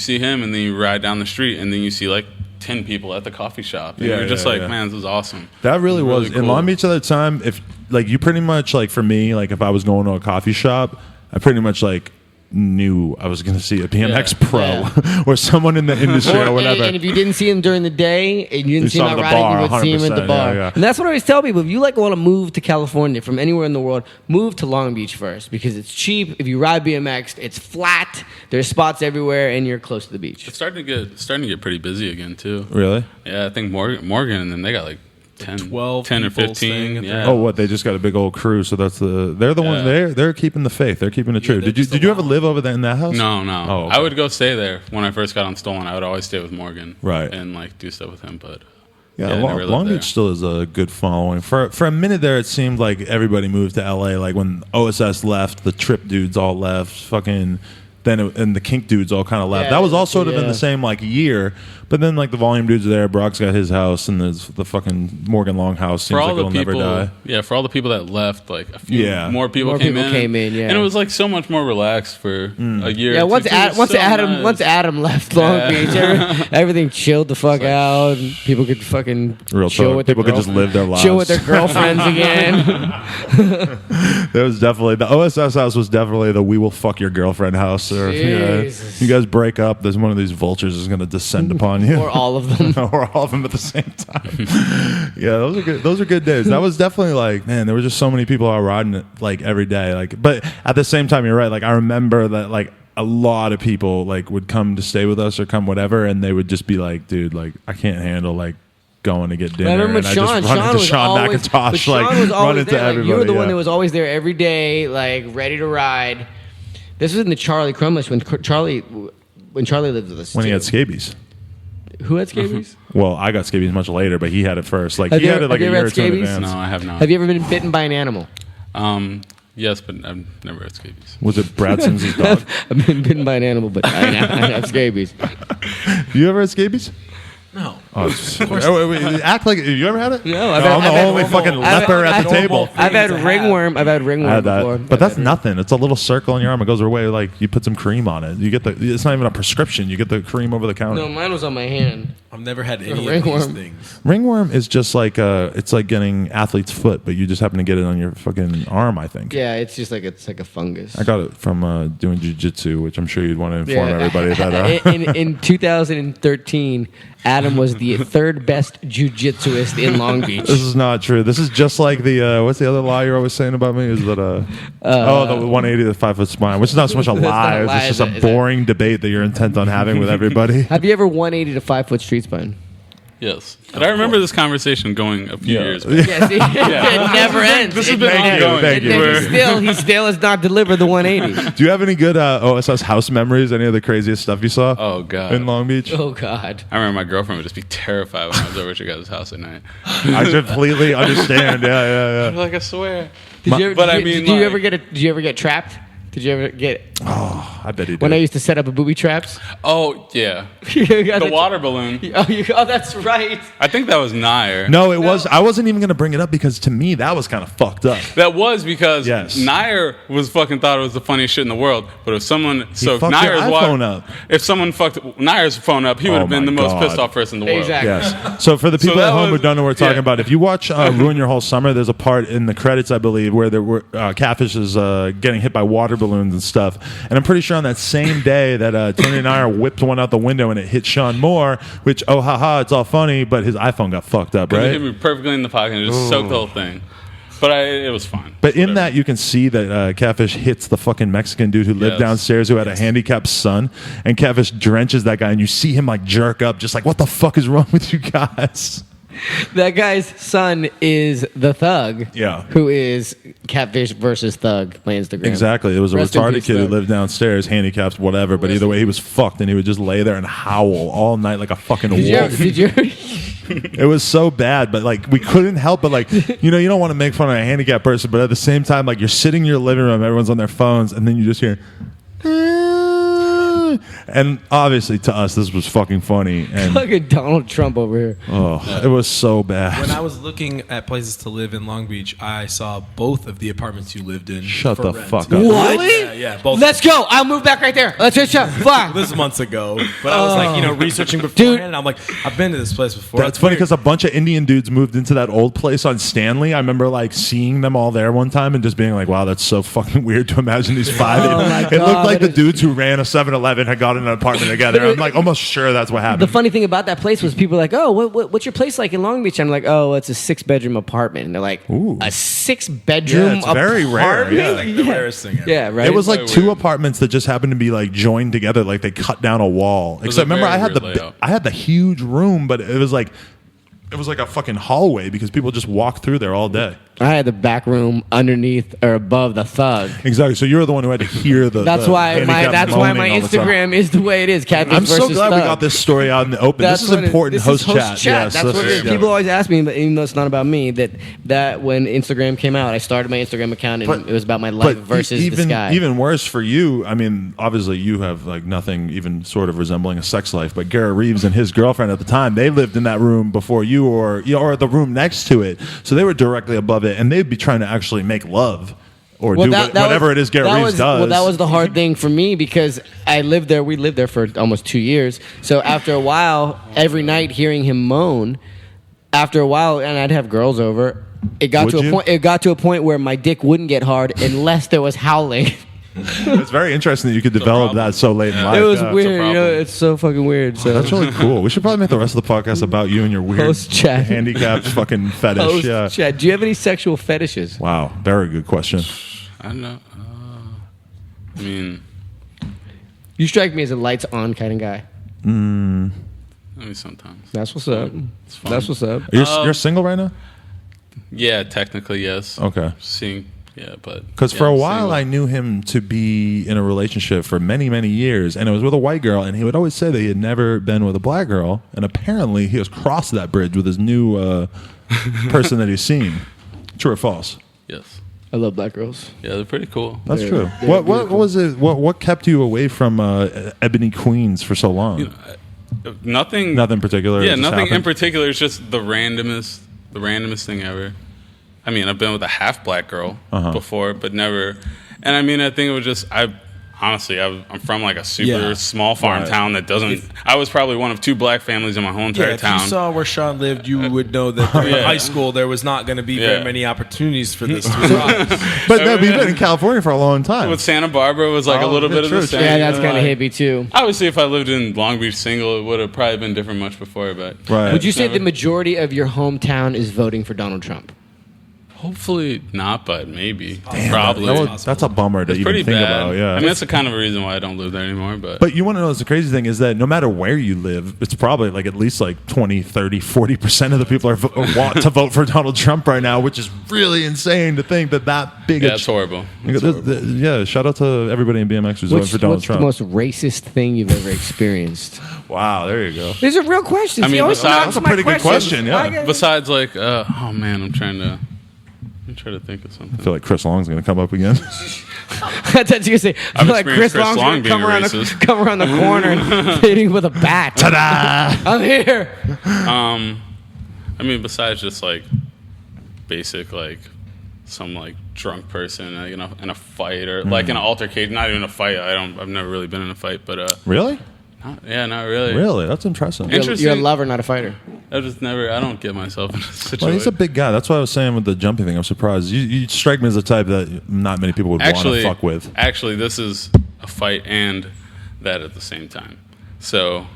see him, and then you ride down the street, and then you see like 10 people at the coffee shop, and you're just like, man, this is awesome. That really was cool. in Long Beach at the time. If like you pretty much like, for me, like if I was going to a coffee shop, I pretty much like knew I was going to see a BMX pro or someone in the industry or whatever. And if you didn't see him during the day and you didn't see him saw out him at the riding, you bar, would see him at the 100%, bar. yeah. And that's what I always tell people. If you like want to move to California from anywhere in the world, move to Long Beach first because it's cheap. If you ride BMX, it's flat. There's spots everywhere, and you're close to the beach. It's starting to get pretty busy again too. Really? Yeah, I think Morgan and then they got like 10 12 10 or people staying 15. at Yeah. Oh, what? They just got a big old crew, so they're the ones they're keeping the faith. They're keeping it true. they're Did you ever live over there in that house? No. Oh, okay. I would go stay there when I first got on Stolen. I would always stay with Morgan, Right. and like do stuff with him. But Yeah, I never lived Long there. Beach still is a good following. For a minute there, it seemed like everybody moved to LA. Like when OSS left, the Trip dudes all left. Fucking and the Kink dudes all kind of left. Yeah, that was all sort of in yeah. the same like year. But then like the Volume dudes are there. Brock's got his house, and there's the fucking Morgan Longhouse. Seems for all like it'll the people, never die. yeah, for all the people that left, like a few more people More came people in. came in, yeah. and it was like so much more relaxed for a year. Yeah, or once two. It was so nice. once Adam left Long Beach, everything chilled the fuck out. And people could fucking Real chill talk. with their People could just live their lives. chill with their girlfriends again. There was definitely the OSS house was definitely the we will fuck your girlfriend house. Or Jesus. you guys break up, there's one of these vultures is going to descend upon you. Or all of them. Or all of them at the same time. Yeah, those are good. Those are good days. That was definitely like, man, there were just so many people out riding it like every day. Like, but at the same time, you're right. Like, I remember that like a lot of people like would come to stay with us or come whatever, and they would just be like, dude, like I can't handle like going to get dinner. I remember and Sean. I just run Sean into was Sean always, McIntosh, but Sean like was run always into there. Like, everybody. you were the one yeah. that was always there every day, like ready to ride. This was in the Charlie Crumlish when Charlie lived with us. When he too. had scabies. Who had scabies? Well, I got scabies much later, but he had it first. Like Have he you had ever- it like have a you ever year or had two in scabies? advance. No, I have not. Have you ever been bitten by an animal? Yes, but I've never had scabies. Was it Brad Sims' dog? I've been bitten by an animal, but I have scabies. You ever had scabies? No. Oh, wait, act like you ever had it? No, I'm the only fucking leper at the table. I've had ringworm. I've had I ringworm had that, before. but that's nothing. It's a little circle on your arm. It goes away like you put some cream on it. You get the. It's not even a prescription. You get the cream over the counter. No, mine was on my hand. I've never had any of these Ringworm. things. Ringworm is just like it's like getting athlete's foot, but you just happen to get it on your fucking arm. I think. Yeah, it's just like it's like a fungus. I got it from doing jujitsu, which I'm sure you'd want to inform everybody that. in 2013, Adam was the third best jujitsuist in Long Beach. This is not true. This is just like the what's the other lie you're always saying about me? Is that the 180 to 5 foot spine, which is not so much a That's not lie. a lie, It's just is a it? boring debate that you're intent on having with everybody. Have you ever 180 to 5 foot street spine? Yes. But I remember this conversation going a few years back. Yeah, see, it never ends. This has It been never ends. ongoing. Thank you. And he still has not delivered the 180. Do you have any good OSS house memories? Any of the craziest stuff you saw Oh, God. in Long Beach? Oh God. I remember my girlfriend would just be terrified when I was over at your guys' house at night. I completely understand. Yeah. Like, I swear. Did you ever, But I did you- mean, did you like- ever get Did you ever get trapped? Did you ever get I bet he did. when I used to set up a booby traps? Oh, yeah. The The water balloon. Oh, that's right. I think that was Nair. No, it was. I wasn't even going to bring it up because to me that was kind of fucked up. That was because Yes. Nair was fucking thought it was the funniest shit in the world. But if someone fucked your iPhone up. if someone fucked Nair's phone up, he would Oh have been my the most God. pissed off person in the world. Exactly. Yes. So for the people that at home who was- don't know what we're talking yeah. about, if you watch Ruin Your Whole Summer, there's a part in the credits, I believe, where there were Catfish is getting hit by water balloons and stuff. And I'm pretty sure on that same day that Tony and I whipped one out the window and it hit Sean Morr, which, oh, haha, it's all funny, but his iPhone got fucked up, It right? hit me perfectly in the pocket and it just soaked the whole thing. But it was fine. But in Whatever. that, you can see that Catfish hits the fucking Mexican dude who lived Yes. downstairs who had a handicapped son. And Catfish drenches that guy, and you see him like jerk up, just like, what the fuck is wrong with you guys? That guy's son is the Thug. Yeah. Who is Catfish versus Thug? My Instagram. Exactly. It was a Rest in retarded peace, kid who Thug. lived downstairs, handicapped, whatever. But either way, he was fucked, and he would just lay there and howl all night like a fucking wolf. Did you? It was so bad, but like we couldn't help but like, you know, you don't want to make fun of a handicapped person, but at the same time, like you're sitting in your living room, everyone's on their phones, and then you just hear. And obviously, to us, this was fucking funny, and Fucking Donald Trump over here. it was so bad. When I was looking at places to live in Long Beach, I saw both of the apartments you lived in. Shut for the rent. fuck up. What? Yeah, both. Let's go. I'll move back right there. Let's just fuck. This was months ago, but I was like, researching beforehand, and I'm like, I've been to this place before. That's funny because a bunch of Indian dudes moved into that old place on Stanley. I remember like seeing them all there one time and just being like, wow, that's so fucking weird to imagine these five. Oh my It looked God, like that the is- dudes who ran a 7-Eleven had got in an apartment together. I'm like almost sure that's what happened. The funny thing about that place was people were like, oh, what's your place like in Long Beach? I'm like, oh, it's a 6-bedroom apartment. And they're like, Ooh. a 6-bedroom Yeah, it's very rare, apartment? yeah. like the rarest thing ever. Yeah, right. It was like Way two weird. apartments that just happened to be like joined together, like they cut down a wall. was Except a remember, very weird I had the huge room, but it was like a fucking hallway because people just walked through there all day. I had the back room underneath or above the Thug. Exactly. So you're the one who had to hear the. That's the why my handicap my moaning all the time. Instagram is the way it is. Catfish I'm so versus glad we Thug. got this story out in the open. That's This is what important. This Host is chat. Yes, That's what it is. yeah. People always ask me, but even though it's not about me, that when Instagram came out, I started my Instagram account and it was about my life versus even, this guy. Even worse for you, I mean, obviously you have like nothing even sort of resembling a sex life, but Garrett Reeves and his girlfriend at the time, they lived in that room before you or the room next to it. So they were directly above it and they'd be trying to actually make love or do whatever it is Garrett Reeves does. Well, that was the hard thing for me because I lived there. We lived there for almost 2 years. So after a while, every night hearing him moan, after a while, and I'd have girls over. It got Would to you? a point. It got to a point where my dick wouldn't get hard unless there was howling. It's very interesting that you could develop problem. that so late in life. It was yeah. weird. problem. It's so fucking weird. So That's really cool. We should probably make the rest of the podcast about you and your weird Host chat. handicapped fucking fetish. Host Yeah. chat. Do you have any sexual fetishes? Wow. Very good question. I don't know. I mean, You strike me as a lights on kind of guy. maybe sometimes. That's what's up. fun. That's what's up. You're single right now? Yeah, technically, yes. Okay. Seeing Yeah, but Because for a while I knew him to be in a relationship for many, many years, and it was with a white girl, and he would always say that he had never been with a black girl, and apparently he has crossed that bridge with his new person that he's seen. True or false? Yes. I love black girls. Yeah, they're pretty cool. That's true. they're What beautiful. was it? What kept you away from Ebony Queens for so long? You know, nothing particular. Yeah, just nothing in happened? particular. It's just the randomest thing ever. I mean, I've been with a half black girl before, but never. And I mean, I think it was just I'm from like a super small farm town that doesn't. I was probably one of 2 black families in my whole entire If town. you saw where Sean lived, you would know that during high school there was not going to be very many opportunities for this to arise. But no, you've been in California for a long time. With Santa Barbara was like a little bit of the same. Yeah, that's kind of like, hippie too. Obviously, if I lived in Long Beach single, it would have probably been different much before. But Right. Would you say the majority of your hometown is voting for Donald Trump? hopefully not, but maybe. Damn, Probably. that's a bummer to It's even pretty think bad. about. Yeah. I mean, that's the kind of a reason why I don't live there anymore. But you want to know what's the crazy thing is that no matter where you live, it's probably like at least like 20, 30, 40% of the people want to vote for Donald Trump right now, which is really insane to think that big. Yeah, it's horrible. It's horrible. Yeah, shout out to everybody in BMX who's voting for Donald What's Trump. the most racist thing you've ever experienced? Wow, there you go. These are real questions. I mean, You always besides- answer That's a my pretty good questions. question, yeah. Besides, like, oh man, I'm trying to think of something. I feel like Chris Long's going to come up again. I thought you were going to say, I I've feel like Chris experienced Chris Long's Long going to come being around, racist. come around the corner and hitting with a bat. Ta-da! I'm here. I mean, besides just like basic, like some like drunk person, you know, in a fight or like in an altercation. Not even a fight. I've never really been in a fight, but Really? not really. Really? That's interesting. Interesting. You're a lover, not a fighter. I don't get myself in a situation. Well, he's a big guy. That's what I was saying with the jumping thing. I'm surprised. You strike me as the type that not many people would want to fuck with. Actually, this is a fight and that at the same time. So,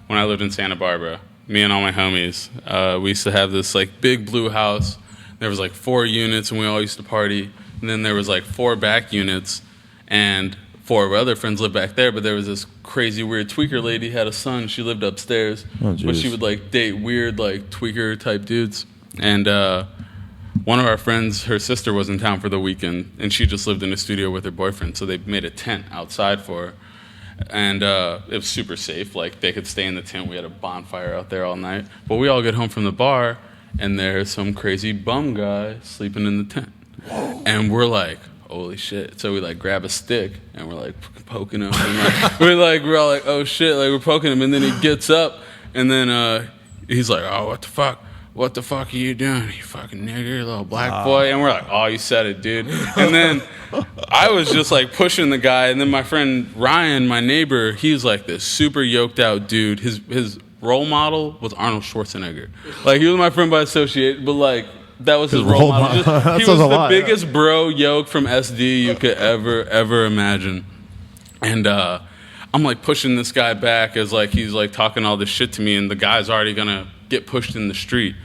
when I lived in Santa Barbara, me and all my homies, we used to have this like big blue house. There was like 4 units, and we all used to party. And then there was like 4 back units, and 4 of our other friends lived back there. But there was this crazy weird tweaker lady had a son. She lived upstairs, Oh, but she would like date weird like tweaker type dudes. And one of our friends, her sister was in town for the weekend, and she just lived in a studio with her boyfriend. So they made a tent outside for her, and it was super safe. Like they could stay in the tent. We had a bonfire out there all night. But we all get home from the bar, and there's some crazy bum guy sleeping in the tent, and we're like, holy shit. So we like grab a stick and we're like poking him. And we're all like, oh shit, like we're poking him. And then he gets up and then he's like, oh, what the fuck? What the fuck are you doing, you fucking nigger, little black boy? And we're like, oh, you said it, dude. And then I was just like pushing the guy. And then my friend Ryan, my neighbor, he's like this super yoked out dude. His role model was Arnold Schwarzenegger. Like he was my friend by associate, but like, that was his role model. That He says was a the lot, biggest bro yoke from SD you could ever imagine. And I'm like pushing this guy back as like he's like talking all this shit to me, and the guy's already gonna get pushed in the street.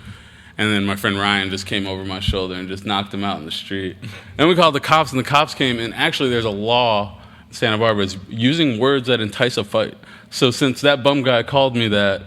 And then my friend Ryan just came over my shoulder and just knocked him out in the street. And we called the cops, and the cops came. And actually, there's a law in Santa Barbara is using words that entice a fight. So since that bum guy called me that,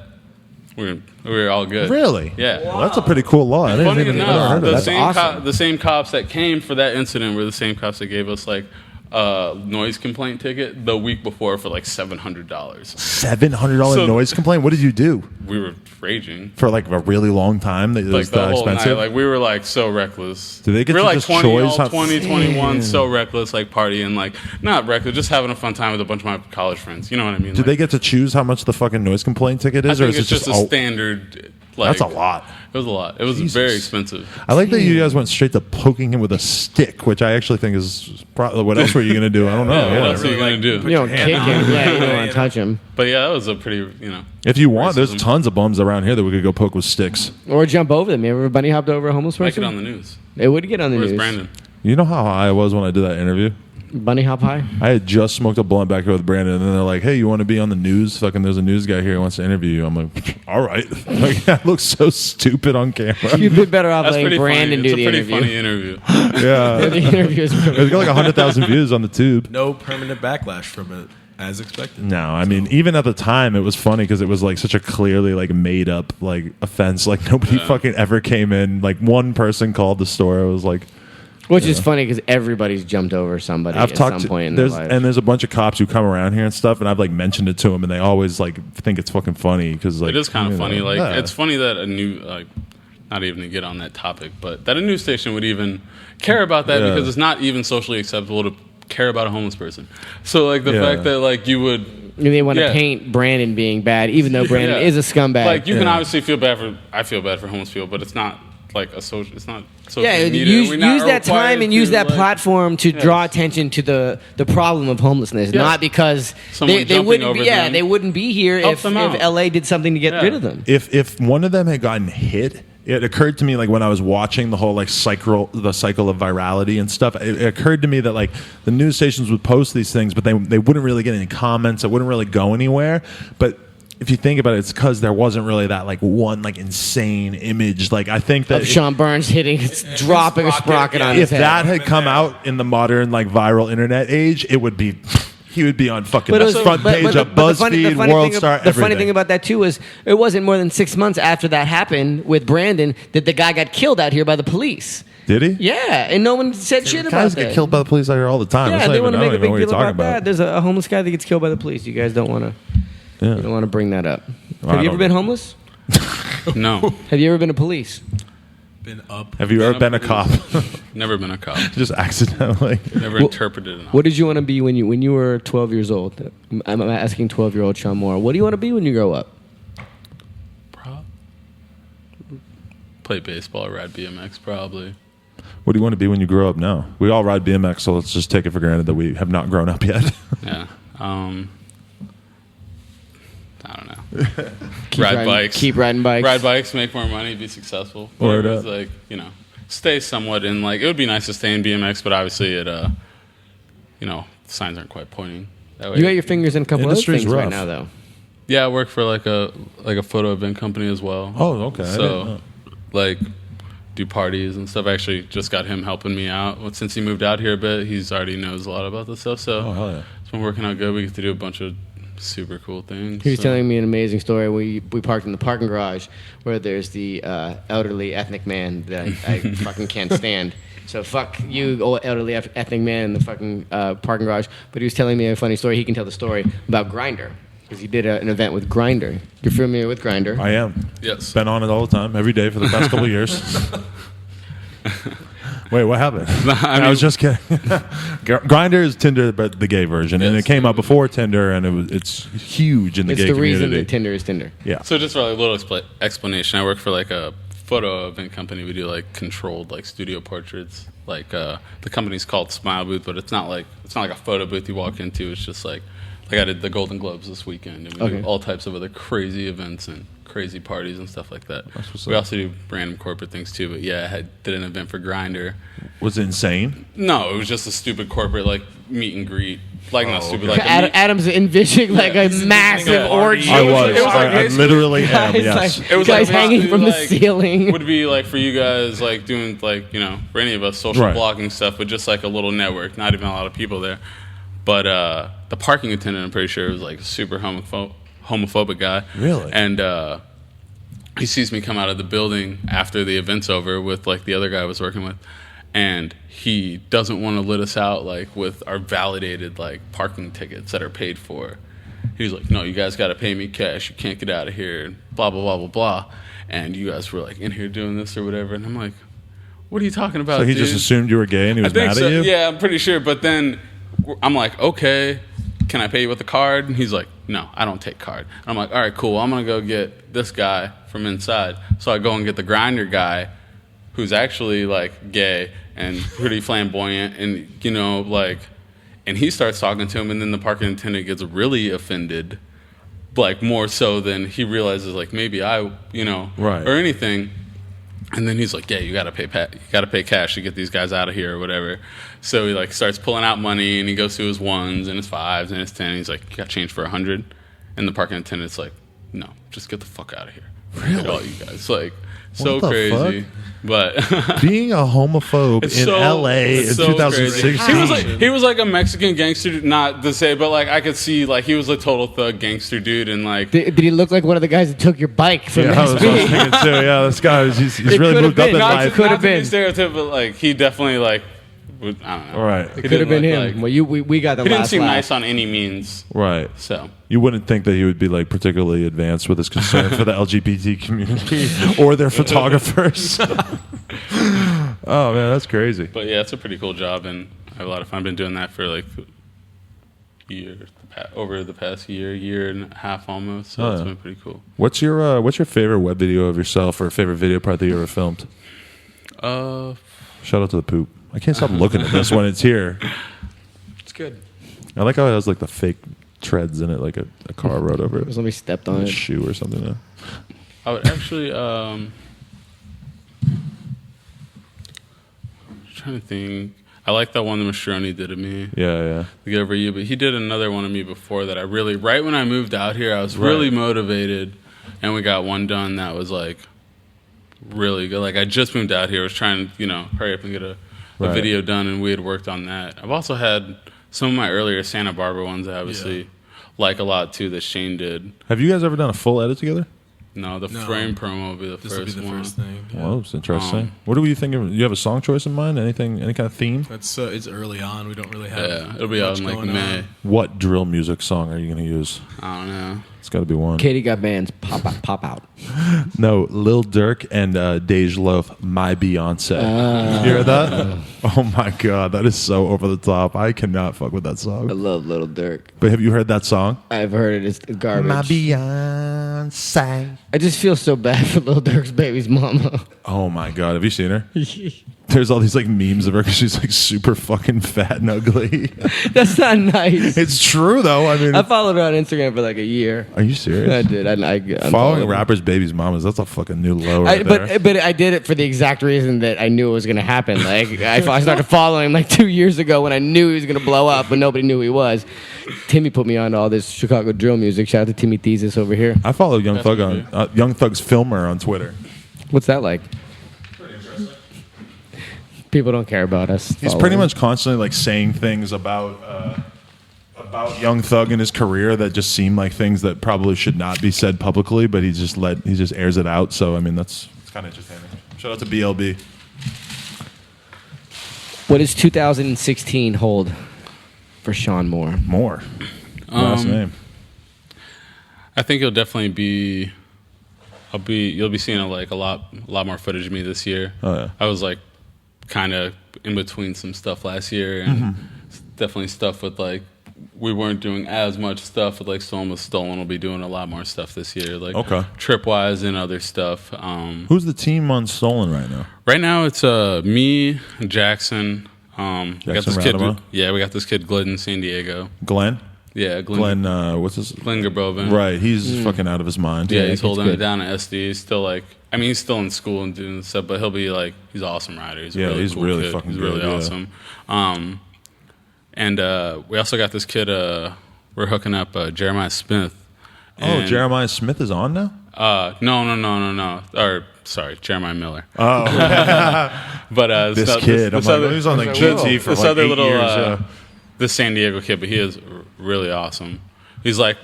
we were all good. Really? Yeah. Well, that's a pretty cool law. I Funny never enough, heard of the that. same awesome. the same cops that came for that incident were the same cops that gave us like a noise complaint ticket the week before for like $700. $700 So- noise complaint? What did you do? We were raging For like a really long time? That it like was the that whole expensive? night. Like we were like so reckless. Do they get we were to like just 20, choice all how- 20, 21, Damn. so reckless, like partying, like not reckless, just having a fun time with a bunch of my college friends. You know what I mean? Do they get to choose how much the fucking noise complaint ticket I is? Or think is it's it just a all- standard. Like, That's a lot. It was a lot. It was Jesus. very expensive. I like that you guys went straight to poking him with a stick, which I actually think is probably what else were you going to do? I don't know. Yeah, what Yeah. else are you gonna do? You don't kick him. Yeah, you don't want to touch him. But yeah, that was a pretty, If you want, there's Racism. tons of bums around here that we could go poke with sticks. Or jump over them. You ever bunny hopped over a homeless make person? it on the news. It would get on the Where's news. Brandon? You know how high I was when I did that interview? Bunny hop high? I had just smoked a blunt back here with Brandon, and then they're like, "Hey, you want to be on the news? Fucking, there's a news guy here who wants to interview you." I'm like, "All right." Like, I look so stupid on camera. You'd be better off That's letting pretty Brandon funny. do the It's a pretty interview. funny interview. Yeah, The interview is it got like 100,000 views on the tube. No permanent backlash from it, as expected. No, I mean, even at the time, it was funny because it was like such a clearly like made up like offense. Like nobody fucking ever came in. Like one person called the store. It was like, Which is funny because everybody's jumped over somebody at some point in their life. And there's a bunch of cops who come around here and stuff, and I've like mentioned it to them, and they always like think it's fucking funny because like it is kind of funny. know, Like yeah. it's funny that a new not even to get on that topic, but that a news station would even care about that because it's not even socially acceptable to care about a homeless person. So like the fact that like you would. They want to paint Brandon being bad, even though Brandon is a scumbag. Like you can obviously feel bad for. I feel bad for homeless people, but it's not like a social. It's not social media. Use that time and use that platform to draw attention to the problem of homelessness, not because they wouldn't be. Yeah, they wouldn't be here if LA did something to get rid of them. If one of them had gotten hit. It occurred to me, like when I was watching the whole like cycle of virality and stuff. It occurred to me that like the news stations would post these things, but they wouldn't really get any comments. It wouldn't really go anywhere. But if you think about it, it's because there wasn't really that like one like insane image. Like I think that of Sean Burns dropping a sprocket on his head. If that had come out in the modern like viral internet age, it would be. He would be on fucking front page of BuzzFeed, World Star, everything. The funny thing about that, too, is it wasn't more than 6 months after that happened with Brandon that the guy got killed out here by the police. Did he? Yeah, and no one said shit about that. Guys get killed by the police out here all the time. Yeah, they want to make a big deal about that. There's a homeless guy that gets killed by the police. You guys don't want to you don't want to bring that up. Have you ever been homeless? No. Have you ever been a police? Have you ever been a cop? Never been a cop. Just accidentally. Never interpreted it. What did you want to be when you were 12 years old? I'm asking 12-year-old Sean Morr. What do you want to be when you grow up? Play baseball, ride BMX, probably. What do you want to be when you grow up now? We all ride BMX, so let's just take it for granted that we have not grown up yet. Yeah. I don't know. Ride bikes. Keep riding bikes. Ride bikes, make more money, be successful. Word up. Like, stay somewhat in, like, it would be nice to stay in BMX, but obviously signs aren't quite pointing that way. You got your fingers in a couple other things rough right now, though. Yeah, I work for like a photo event company as well. Oh, okay. So, like, do parties and stuff. I actually just got him helping me out. Since he moved out here a bit, he's already knows a lot about this stuff. So, hell yeah. It's been working out good. We get to do a bunch of super cool things. He was telling me an amazing story. We parked in the parking garage where there's the elderly ethnic man that I fucking can't stand. So fuck you, old elderly ethnic man in the fucking parking garage. But he was telling me a funny story. He can tell the story about Grindr because he did an event with Grindr. You're familiar with Grindr? I am. Yes. Been on it all the time, every day for the past couple of years. Wait, what happened? I was just kidding. Grindr is Tinder, but the gay version, and it came out before Tinder, and it's huge in the gay community. It's the reason that Tinder is Tinder. Yeah. So just for like a little explanation, I work for like a photo event company. We do like controlled like studio portraits. Like the company's called Smile Booth, but it's not like a photo booth you walk into. It's just like I did the Golden Globes this weekend, and we do all types of other crazy events and crazy parties and stuff like that. We also do random corporate things too, but yeah, I did an event for Grindr. Was it insane? No, it was just a stupid corporate like meet and greet. Like not stupid. Like Adam's envisioning like a massive orgy. I literally am. Yes. It was guys hanging from the ceiling. Would be like for you guys like doing like for any of us social blogging stuff, but just like a little network. Not even a lot of people there. But the parking attendant, I'm pretty sure, was like a super homophobic guy. Really? And he sees me come out of the building after the event's over with like the other guy I was working with, and he doesn't want to let us out like with our validated like parking tickets that are paid for. He was like, "No, you guys got to pay me cash. You can't get out of here." And blah blah blah blah blah. And you guys were like in here doing this or whatever, and I'm like, "What are you talking about?" So he just assumed you were gay and he was mad at you? Yeah, I'm pretty sure. But then I'm like, okay, can I pay you with a card? And he's like, no, I don't take card. And I'm like, all right, cool. I'm going to go get this guy from inside. So I go and get the Grindr guy who's actually like gay and pretty flamboyant and, and he starts talking to him, and then the parking attendant gets really offended, like more so than he realizes like maybe or anything. And then he's like, yeah, you gotta pay cash to get these guys out of here or whatever. So he like starts pulling out money, and he goes through his ones and his fives and his 10. He's like, you got change for 100? And the parking attendant's like, no, just get the fuck out of here. Really? All you guys, like, so crazy. Fuck? But being a homophobe in LA in 2016. He was like a Mexican gangster, not to say, but like I could see like he was a total thug gangster dude, and like did he look like one of the guys that took your bike from I was thinking too. Yeah, this guy he's really moved up in life. Could have been stereotypical, but like he definitely like I don't know. All right. It could have been him. Well, we got the He didn't last seem laugh. nice on any means. Right. So You wouldn't think that he would be like particularly advanced with his concern for the LGBT community or their photographers. Oh man, that's crazy. But yeah, it's a pretty cool job, and I have a lot of fun. I've been doing that for like over the past year and a half almost. So it's been pretty cool. What's your favorite web video of yourself, or favorite video part that you ever filmed? Shout out to the poop. I can't stop looking at this when it's here. It's good. I like how it has like the fake treads in it, like a car rode over it. Somebody stepped on A it. shoe or something. Yeah. I would actually trying to think. I like that one that Mastroni did of me. Yeah. To get over you, but he did another one of me before that. I really, right when I moved out here, I was really motivated, and we got one done that was like really good. Like I just moved out here, I was trying to hurry up and get a video done, and we had worked on that. I've also had some of my earlier Santa Barbara ones I obviously like a lot too that Shane did. Have you guys ever done a full edit together? No, the frame promo will be the This will be first the one. first thing. Yeah. Well, it's interesting. What do you think of? You have a song choice in mind? Any kind of theme? It's early on. We don't really have. Yeah, it'll be out in like going May. on. What drill music song are you going to use? I don't know. It's got to be one. Katie got bands. Pop out. No, Lil Durk and Dej Loaf, My Beyonce. You hear that? Oh my god, that is so over the top. I cannot fuck with that I song. love Little Dirk. But have you heard that song? I've heard it. It's garbage. My Beyonce. I just feel so bad for Little Dirk's baby's mama. Oh my god, have you seen her? There's all these like memes of her because she's like super fucking fat and ugly. That's not nice. It's true though. I mean, I followed her on Instagram for like a year. are you serious? I did. I Following a unfollowed her. rapper's baby's mamas, that's a fucking new low right there. But I did it for the exact reason that I knew it was going to happen. Like I started following him like 2 years ago when I knew he was going to blow up, but nobody knew who he was. Timmy put me on to all this Chicago drill music. Shout out to Timmy Thesis over here. I follow Young Thug on Young Thug's Filmer on Twitter. What's that like? People don't care about us. He's pretty much constantly like saying things about Young Thug and his career that just seem like things that probably should not be said publicly, but he just airs it out. So I mean, it's kind of entertaining. Shout out to BLB. What does 2016 hold for Sean Morr? More last name. I think it'll definitely be. You'll be seeing like a lot more footage of me this year. Oh yeah. I was like kind of in between some stuff last year, and definitely stuff with like we weren't doing as much stuff with like Stolen with Stolen. We'll be doing a lot more stuff this year, like Tripwise and other stuff. Who's the team on Stolen right now? Right now it's me, Jackson. We got this kid. Radema? Yeah, we got this kid Glenn in San Diego. Glenn. Yeah, Glenn. What's his? Glenn Gerbovin. Right, he's fucking out of his mind. Yeah, he's holding good. it down at SD. He's still like, I mean, he's still in school and doing stuff, but he'll be like, he's an awesome rider. He's a really he's cool really kid. fucking He's good, really yeah. awesome. And we also got this kid. We're hooking up Jeremiah Smith. Oh, Jeremiah Smith is on now. No. Or sorry, Jeremiah Miller. Oh, But this kid. I'm like, he was on like GT for this like other 8 little years. this San Diego kid, but he is really awesome. He's like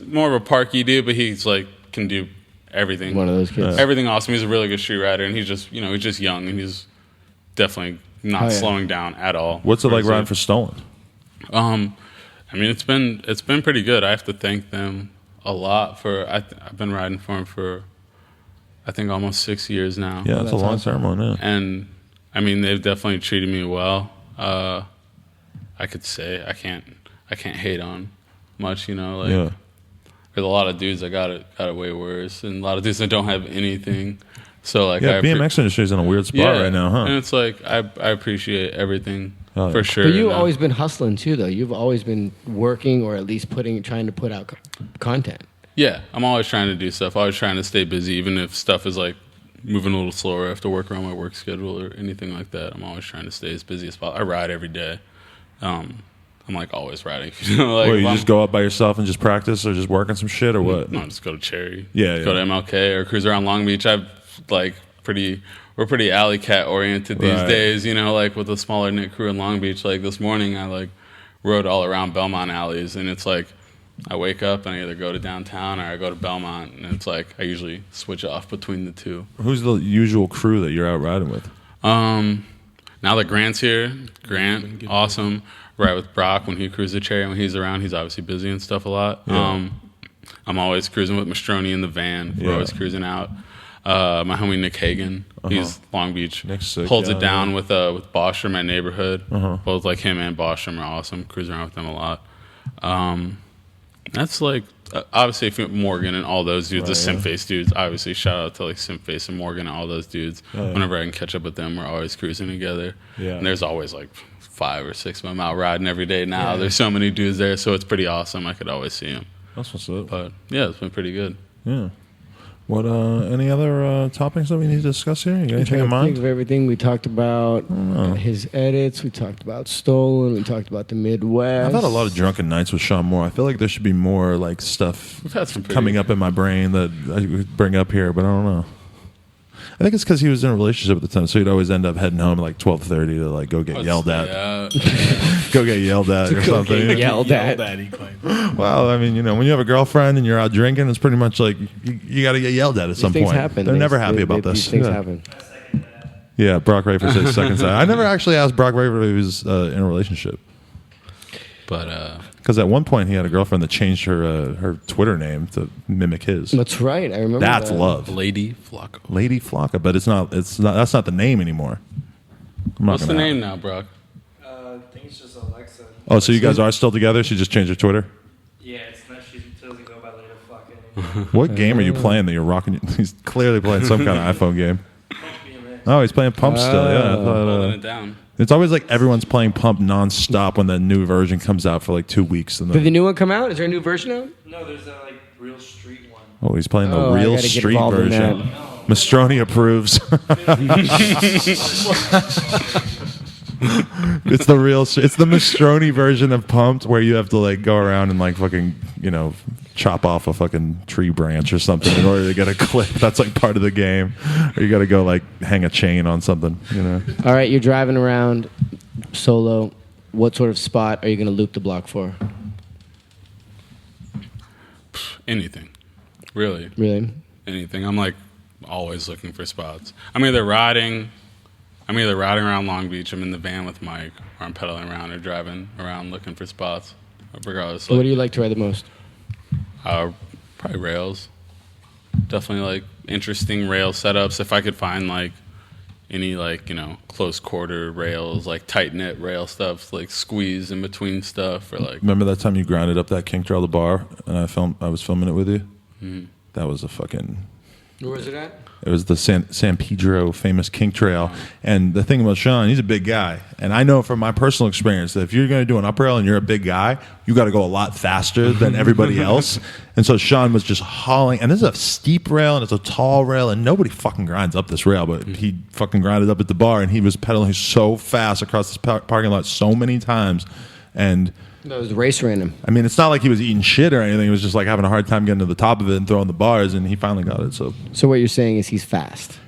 more of a parky dude, but he's like can do everything. One of those kids. Everything awesome. He's a really good street rider, and he's just he's just young, and he's definitely not slowing down at all. What's it like riding for Stolen? I mean, it's been pretty good. I have to thank them a lot for. I've been riding for them for I think almost 6 years now. Yeah, that's a long term one. Yeah. And I mean, they've definitely treated me well. I could say I can't hate on much, like Yeah. there's a lot of dudes that got it way worse, and a lot of dudes that don't have anything. So like, Yeah, BMX industry's in a weird spot right now, huh? And it's like I appreciate everything Oh, for yeah. sure. But you've and, always been hustling too, though. You've always been working, or at least trying to put out content. yeah, I'm always trying to do stuff. Always trying to stay busy, even if stuff is like moving a little slower. I have to work around my work schedule or anything like that. I'm always trying to stay as busy as possible. I ride every day. I'm like always riding. Like, Wait, you just go up by yourself and just practice, or just work on some shit, or what? No, just go to Cherry. Yeah, Go to MLK or cruise around Long Beach. We're pretty alley cat oriented these Right. days, like with a smaller knit crew in Long Beach. Like this morning I like rode all around Belmont alleys, and it's like I wake up and I either go to downtown or I go to Belmont, and it's like I usually switch off between the two. Who's the usual crew that you're out riding with? Now that Grant's here, Grant, awesome. Right with Brock when he cruises the cherry. When he's around, he's obviously busy and stuff a lot. Yeah. I'm always cruising with Mastroni in the van. We're always cruising out. My homie Nick Hagan, he's Long Beach. Nick's sick, holds it down with Bostrom, my neighborhood. Both like him and Bostrom are awesome. Cruise around with them a lot. That's like obviously if Morgan and all those dudes, the Simface dudes. Obviously, shout out to like Simface and Morgan and all those dudes. Whenever I can catch up with them, we're always cruising together. Yeah. And there's always like 5 or 6 of them out riding every day now. There's so many dudes there, so it's pretty awesome. I could always see them. That's what's up. But yeah, it's been pretty good. Yeah. What? Any other topics that we need to discuss here? You got anything in mind? Think of everything we talked about. His edits. We talked about Stolen. We talked about the Midwest. I've had a lot of drunken nights with Sean Morr. I feel like there should be more like stuff We've had some coming up in my brain that I could bring up here, but I don't know. I think it's because he was in a relationship at the time, so he'd always end up heading home at like 12:30 to like go get yelled at. Go get yelled at or something. Yelled at. He claimed. Well, I mean, you know, when you have a girlfriend and you're out drinking, it's pretty much like you got to get yelled at some These point. things happen. They're never happy about this. These things happen. Yeah, Brock Rafer says second side. I never actually asked Brock Rafer if he was in a relationship. But because at one point he had a girlfriend that changed her Twitter name to mimic his. That's right. I remember. That's that. love, Lady Flocka. Lady Flocka. But it's not. That's not the name anymore. What's the name now, Brock? I think it's just Alexa. Oh, so you guys are still together? She just changed her Twitter. Yeah, it's not. She doesn't go by Lady Flocka anymore. What game are you playing that you're rocking? He's clearly playing some kind of iPhone game. BMX. Oh, he's playing Pump still. Yeah, I thought, Holding it down. it's always like everyone's playing Pump nonstop when the new version comes out for like 2 weeks. And Did the then, new one come out? Is there a new version out? No, there's a like real street one. oh, he's playing the Oh, I real gotta get street involved in version. that. Mastroni approves. It's the real. It's the Mastroni version of Pumped, where you have to like go around and like fucking chop off a fucking tree branch or something in order to get a clip. That's like part of the game, or you got to go like hang a chain on something. All right, you're driving around solo. What sort of spot are you going to loop the block for? Anything, really. Really? Anything. I'm like always looking for spots. I'm either riding around Long Beach. I'm in the van with Mike, or I'm pedaling around or driving around looking for spots. Regardless. What do you like to ride the most? Probably rails. Definitely like interesting rail setups. If I could find like any like close quarter rails, like tight knit rail stuff, like squeeze in between stuff, or like. Remember that time you grinded up that kink trail, the bar, and I was filming it with you. Mm-hmm. That was a fucking. Where was it at? It was the San Pedro famous kink trail. And the thing about Sean, he's a big guy. And I know from my personal experience that if you're going to do an up rail and you're a big guy, you got to go a lot faster than everybody else. And so Sean was just hauling. And this is a steep rail and it's a tall rail. And nobody fucking grinds up this rail. But he fucking grinded up at the bar and he was pedaling so fast across this parking lot so many times. And That was the race random. I mean, it's not like he was eating shit or anything. He was just like having a hard time getting to the top of it and throwing the bars, and he finally got it. So what you're saying is he's fast.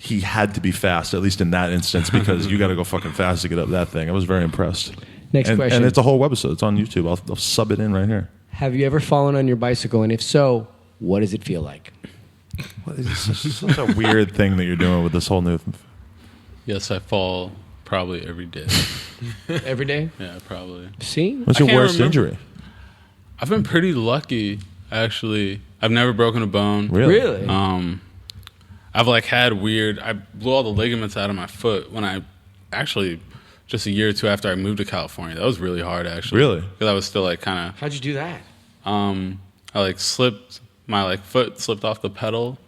he had to be fast, at least in that instance, because you got to go fucking fast to get up that thing. I was very impressed. Next question. And it's a whole webisode. It's on YouTube. I'll sub it in right here. Have you ever fallen on your bicycle, and if so, what does it feel like? What is this? Such a weird thing that you're doing with this whole new. Yes, I fall probably every day. Every day? Yeah, probably. See? What's I your can't worst remember. injury? I've been pretty lucky, actually. I've never broken a bone. Really? I've like had I blew all the ligaments out of my foot when I actually just a year or two after I moved to California. That was really hard, actually. Really? Because I was still like kind How'd you do that? of I like slipped my like foot slipped off the pedal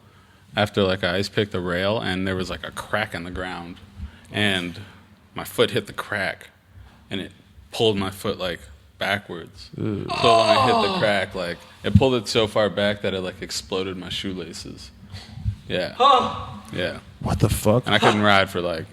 after like I ice picked the rail, and there was like a crack in the ground, and my foot hit the crack, and it pulled my foot like backwards. So when I hit the crack, like it pulled it so far back that it like exploded my shoelaces. Yeah. Yeah. What the fuck? And I couldn't ride for like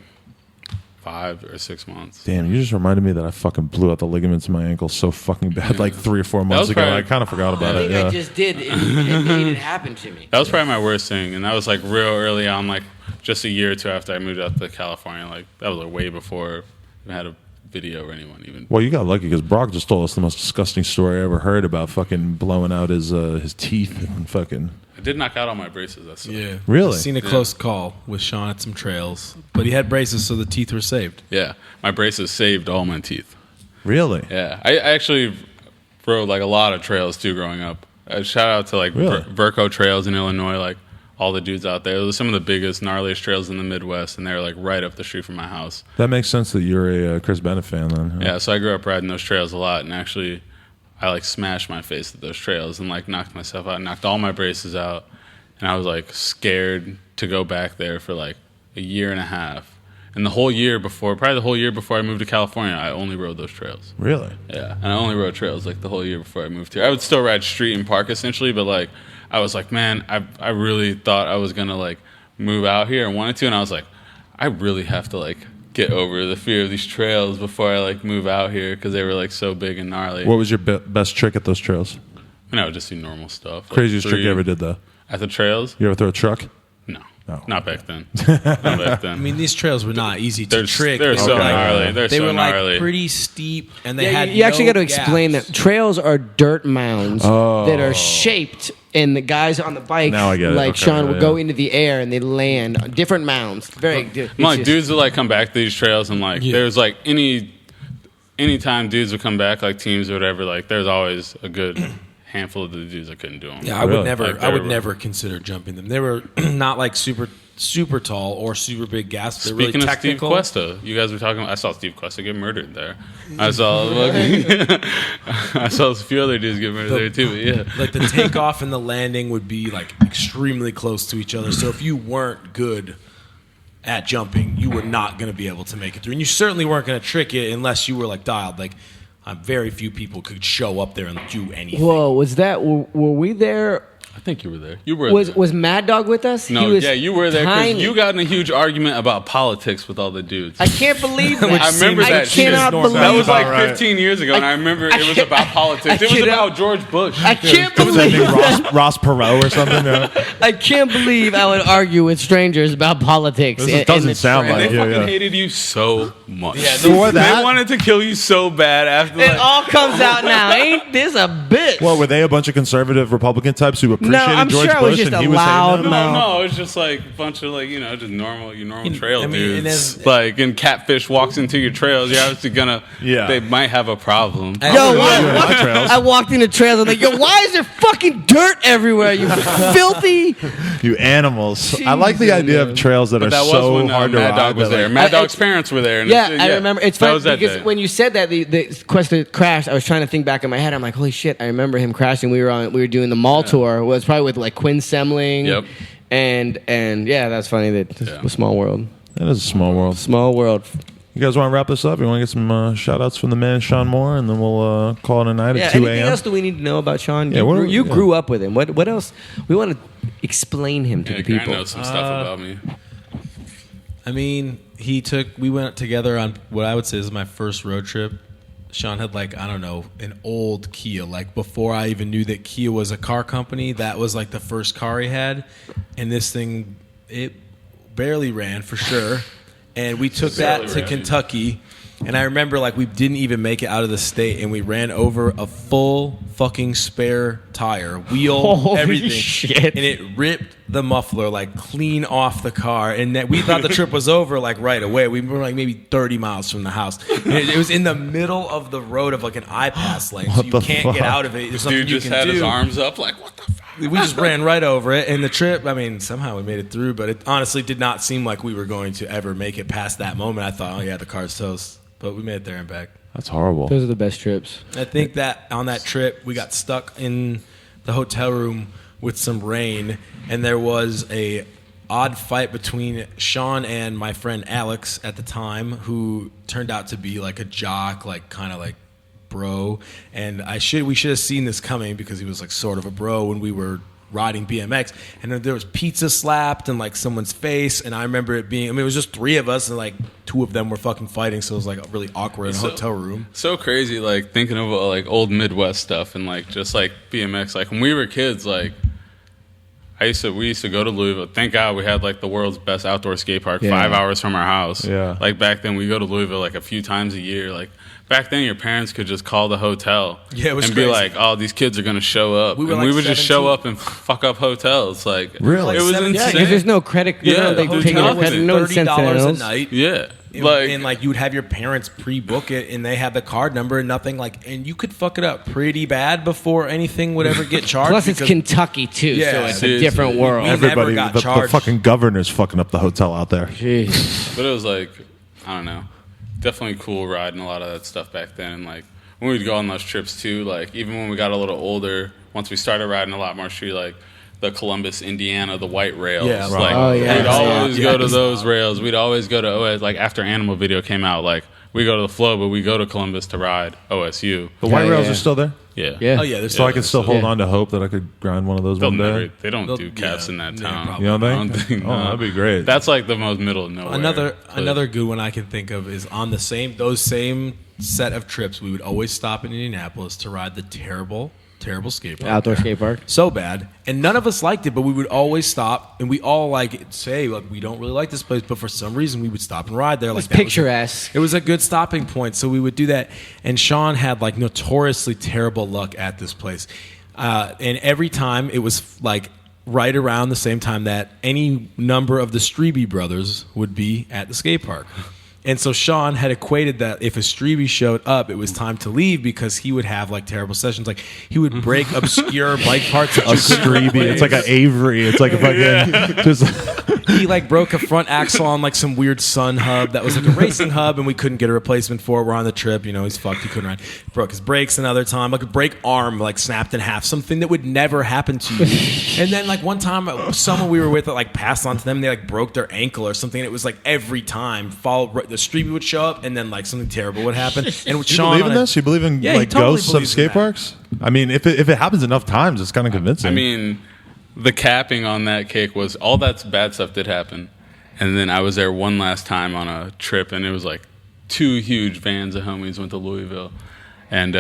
5 or 6 months. Damn, you just reminded me that I fucking blew out the ligaments in my ankle so fucking bad like 3 or 4 months was ago. probably- I kind of forgot about it. Yeah. just did. It happened to me. That was probably my worst thing, and that was like real early on, like just a year or two after I moved out to California. Like that was like way before I had a video or anyone even. Well, you got lucky because Brock just told us the most disgusting story I ever heard about fucking blowing out his teeth and fucking. I did knock out all my braces. That's Yeah. Really? Seen a close call with Sean at some trails. But he had braces, so the teeth were saved. Yeah, my braces saved all my teeth. Really? Yeah, I actually rode like a lot of trails too growing up. Shout out to like Really? Verco trails in Illinois, like all the dudes out there. Those are some of the biggest, gnarliest trails in the Midwest, and they're like right up the street from my house. That makes sense that you're a Chris Bennett fan then. Huh? Yeah, so I grew up riding those trails a lot, and actually I like smashed my face at those trails and like knocked myself out, knocked all my braces out, and I was like scared to go back there for like a year and a half. And the whole year before, probably the whole year before I moved to California, I only rode those trails. Really? Yeah, and I only rode trails like the whole year before I moved here. I would still ride street and park essentially, but like I was like, man, I really thought I was gonna like move out here and wanted to, and I was like, I really have to like get over the fear of these trails before I like move out here because they were like so big and gnarly. What was your best trick at those trails? I mean, I would just do normal stuff. Craziest trick you ever did though? At the trails? You ever throw a truck? No. Oh. Not back then. Not back then. I mean, these trails were not easy to They're trick. They're They so were like- gnarly. They so were gnarly. like pretty steep, and they Yeah, had you actually no got to explain gaps. that trails are dirt mounds that are shaped, and the guys on the bike, Now I get it. like Okay, Sean, yeah, would go into the air and they land on different mounds. Very, I'm like, dudes would like come back to these trails, and like there's like anytime dudes would come back, like teams or whatever, like there's always a good handful of the dudes that couldn't do them. Yeah, I would Really? never. Like, I would they were- never consider jumping them. They were not like super tall or super big gaps. They're Speaking really of Steve technical. Cuesta, you guys were talking about, I saw Steve Cuesta get murdered there. I saw I saw a few other dudes get murdered there too, but yeah. Like the takeoff and the landing would be like extremely close to each other. So if you weren't good at jumping, you were not going to be able to make it through. And you certainly weren't going to trick it unless you were like dialed. Like very few people could show up there and do anything. Whoa, was that? Were we there? I think you were there. You were Was there. was Mad Dog with us? No, He was yeah, you were there because tiny. you got in a huge argument about politics with all the dudes. I can't believe that. I remember I that shit. cannot North believe That was like Right. 15 years ago, and I remember it was can't- about politics. It was cannot- about George Bush. I can't Sending believe. Ross Perot or something? Yeah. I can't believe I would argue with strangers about politics. This in doesn't the sound trail. like They Yeah, fucking yeah. hated you so much. Yeah, For that? They wanted to kill you so bad after. It Like, all comes out now. Ain't this a bitch? What, were they a bunch of conservative Republican types who appreciated I'm George sure I Bush was just and a he was loud hating them? mouth. no, it's just like a bunch of like just normal trail I mean, and dudes. as- Like, and Catfish walks into your trails, you're obviously gonna. Yeah. They might have a problem. Yo, Yeah, my trails. I walked into trails. I'm like, yo, why is there fucking dirt everywhere? You filthy. You animals. I like the idea of trails that But are that was so when hard to Mad ride. Dog was that, there. like- Mad Dog's it's- parents were there. And Yeah, it's- I remember. It's that funny was that because day. when you said that the Questa crashed, I was trying to think back in my head. I'm like, holy shit! I remember him crashing. We were doing the mall tour. It was probably with like Quinn Semling. Yep. And yeah, that's funny. That Yeah. a small world. That is a small world. Small world. You guys want to wrap this up? You want to get some shout outs from the man, Sean Morr, and then we'll call it a night Yeah. at 2 Anything a.m.? else do we need to know about Sean? Yeah, You yeah. grew up with him. What else? We want to explain him to Yeah, the Grant people. knows some stuff about me. I mean, we went together on what I would say is my first road trip. Sean had like, I don't know, an old Kia. Like before I even knew that Kia was a car company, that was like the first car he had. And this thing, it barely ran for sure. And we took that Barely to ran. Kentucky. And I remember like we didn't even make it out of the state, and we ran over a full fucking spare tire, wheel, Holy everything. shit. And it ripped the muffler like clean off the car, and that we thought the trip was over like right away. We were like maybe 30 miles from the house. And it was in the middle of the road of like an I-pass lane, so What you the can't fuck? get out of it. There's something Dude you just can had do. his arms up, like, what the fuck? We just ran right over it, and the trip, I mean, somehow we made it through, but it honestly did not seem like we were going to ever make it past that moment. I thought, oh yeah, the car's toast. But we made it there and back. That's horrible. Those are the best trips. I think that on that trip, we got stuck in the hotel room with some rain, and there was a odd fight between Sean and my friend Alex at the time, who turned out to be like a jock, like kind of like bro. And we should have seen this coming because he was like sort of a bro when we were riding BMX, and then there was pizza slapped in like someone's face, and I remember it being, I mean, it was just three of us, and like two of them were fucking fighting, so it was like really awkward in a hotel room. So crazy, like thinking of like old Midwest stuff and like just like BMX. Like when we were kids, like we used to go to Louisville. Thank God we had like the world's best outdoor skate park, Yeah. 5 hours from our house. Yeah. Like back then, we go to Louisville like a few times a year. Like back then, your parents could just call the hotel Yeah, it was and crazy. be like, "Oh, these kids are gonna show up," We were and like we would just show 17. up and fuck up hotels. Like Really? it was 17. insane. Because there's no credit. Yeah, they the take no hotel credit. was No $30 a incentives. night. Yeah, And like you would have your parents pre-book it, and they had the card number and nothing like, and you could fuck it up pretty bad before anything would ever get charged. Plus, it's because- Kentucky too, Yeah, so it's a seriously. different world. We never Everybody, got the charged. fucking governor's fucking up the hotel out there. Jeez. But it was like, I don't know, definitely cool riding a lot of that stuff back then. And like when we'd go on those trips too, like even when we got a little older, once we started riding a lot more street, like the Columbus, Indiana, the white rails. Yeah, right. Like Oh, yeah. we'd always Yeah. go to those rails. We'd always go to OS. Like after Animal Video came out, like we go to the Flow, but we go to Columbus to ride OSU. The white Yeah, rails yeah. are still there, Yeah. Yeah. Oh yeah, there's so I can still hold Yeah. on to hope that I could grind one of those They'll one never. day. They don't They'll- do caps yeah, in that yeah, town. probably. You know what I I don't think? think. Oh, no. that'd be great. That's like the most middle of nowhere. Another good one I can think of is on those same set of trips. We would always stop in Indianapolis to ride the terrible skate park. Outdoor skate park. So bad, and none of us liked it, but we would always stop, and we all like say like we don't really like this place, but for some reason we would stop and ride there. Like It's that was- picturesque. It was a good stopping point, so we would do that. And Sean had like notoriously terrible luck at this place, and every time it was like right around the same time that any number of the Strebe brothers would be at the skate park. And so Sean had equated that if a Strebe showed up, it was time to leave because he would have like terrible sessions. Like he would break obscure bike parts. That a Strebe. It's like an Avery. It's like a fucking just. he like broke a front axle on like some weird Sun hub that was like a racing hub, and we couldn't get a replacement for it. We're on the trip, you know, he's fucked. He couldn't ride. Broke his brakes another time. Like a brake arm like snapped in half. Something that would never happen to you. And then like one time, someone we were with like passed on to them. They like broke their ankle or something. And it was like every time the Strebe would show up, and then like something terrible would happen. And with Do you Sean believe in on a- this? You believe in Yeah, he like totally ghosts of believes in skate that. parks? I mean, if it happens enough times, it's kind of convincing. I mean, the capping on that cake was all that bad stuff did happen. And then I was there one last time on a trip, and it was like 2 huge vans of homies went to Louisville. And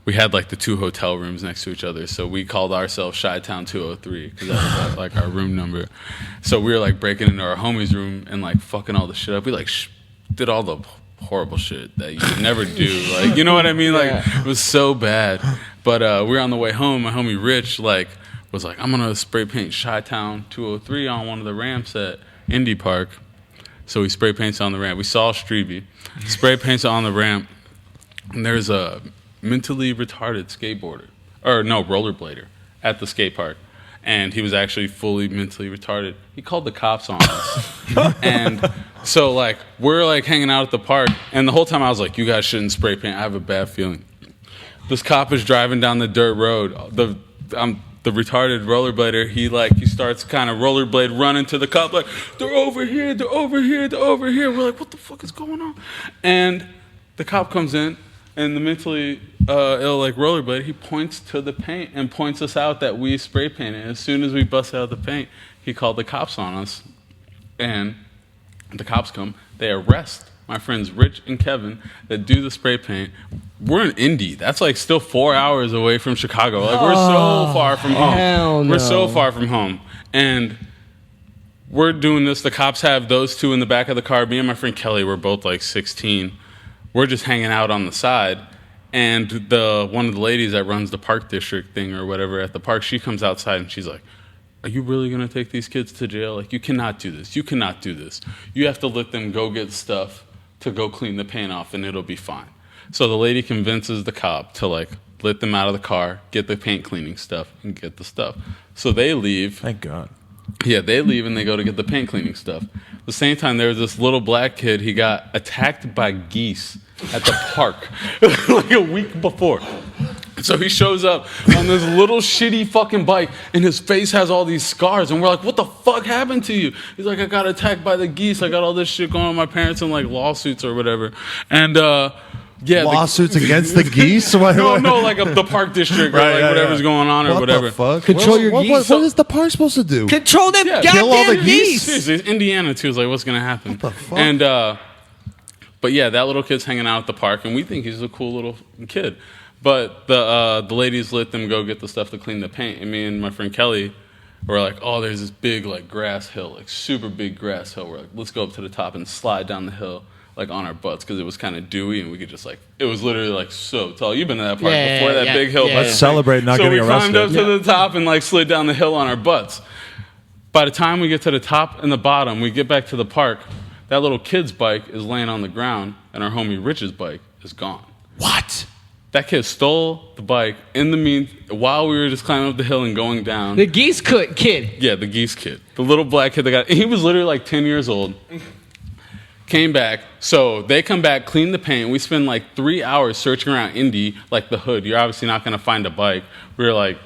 we had like the 2 hotel rooms next to each other. So we called ourselves Chi-Town 203 because that was like our room number. So we were like breaking into our homie's room and like fucking all the shit up. We like did all the horrible shit that you would never do. Like, you know what I mean? Like, it was so bad. But we were on the way home. My homie Rich like was like, I'm going to spray paint Chi-Town 203 on one of the ramps at Indy Park. So he spray paints on the ramp. We saw Strebe. Spray paints on the ramp. And there's a mentally retarded skateboarder. Or no, rollerblader at the skate park. And he was actually fully mentally retarded. He called the cops on us. And so, like, we're, like, hanging out at the park. And the whole time I was like, you guys shouldn't spray paint. I have a bad feeling. This cop is driving down the dirt road. The retarded rollerblader, he starts kind of rollerblade running to the cop, like, they're over here, they're over here, they're over here. We're like, what the fuck is going on? And the cop comes in, and the mentally ill, like, rollerblade, he points to the paint and points us out that we spray painted. As soon as we bust out the paint, he called the cops on us. And the cops come, they arrest my friends Rich and Kevin that do the spray paint. We're in Indy. That's like still 4 hours away from Chicago. Like we're so far from home. hell no. We're so far from home. And we're doing this. The cops have those 2 in the back of the car. Me and my friend Kelly were both like 16. We're just hanging out on the side. And one of the ladies that runs the park district thing or whatever at the park, she comes outside and she's like, are you really going to take these kids to jail? Like, you cannot do this. You cannot do this. You have to let them go get stuff to go clean the paint off, and it'll be fine. So the lady convinces the cop to, like, let them out of the car, get the paint cleaning stuff, and get the stuff. So they leave. Thank God. Yeah, they leave, and they go to get the paint cleaning stuff. At the same time, there was this little black kid. He got attacked by geese at the park like a week before. So he shows up on this little shitty fucking bike, and his face has all these scars. And we're like, what the fuck happened to you? He's like, I got attacked by the geese. I got all this shit going on with my parents and, like, lawsuits or whatever. And, yeah. Lawsuits against the geese? No, like the park district or like whatever's going on or what whatever. The fuck? Control your geese. What is the park supposed to do? Control them Yeah. goddamn Kill all the geese. Seriously, it's Indiana too. It's like, what's gonna happen? What the fuck? And but yeah, that little kid's hanging out at the park, and we think he's a cool little kid. But the ladies let them go get the stuff to clean the paint, and me and my friend Kelly we're like, oh, there's this big like grass hill, like super big grass hill. We're like, let's go up to the top and slide down the hill like on our butts because it was kind of dewy and we could just like, it was literally like so tall. You've been to that park before, that big hill. Let's celebrate not getting arrested. So we climbed up to the top and like slid down the hill on our butts. By the time we get to the top and the bottom, we get back to the park, that little kid's bike is laying on the ground and our homie Rich's bike is gone. What? That kid stole the bike while we were just climbing up the hill and going down. The geese kid. Yeah, the geese kid. The little black kid he was literally like 10 years old. Came back. So they come back, clean the paint. We spend like 3 hours searching around Indy, like the hood. You're obviously not going to find a bike. We were like,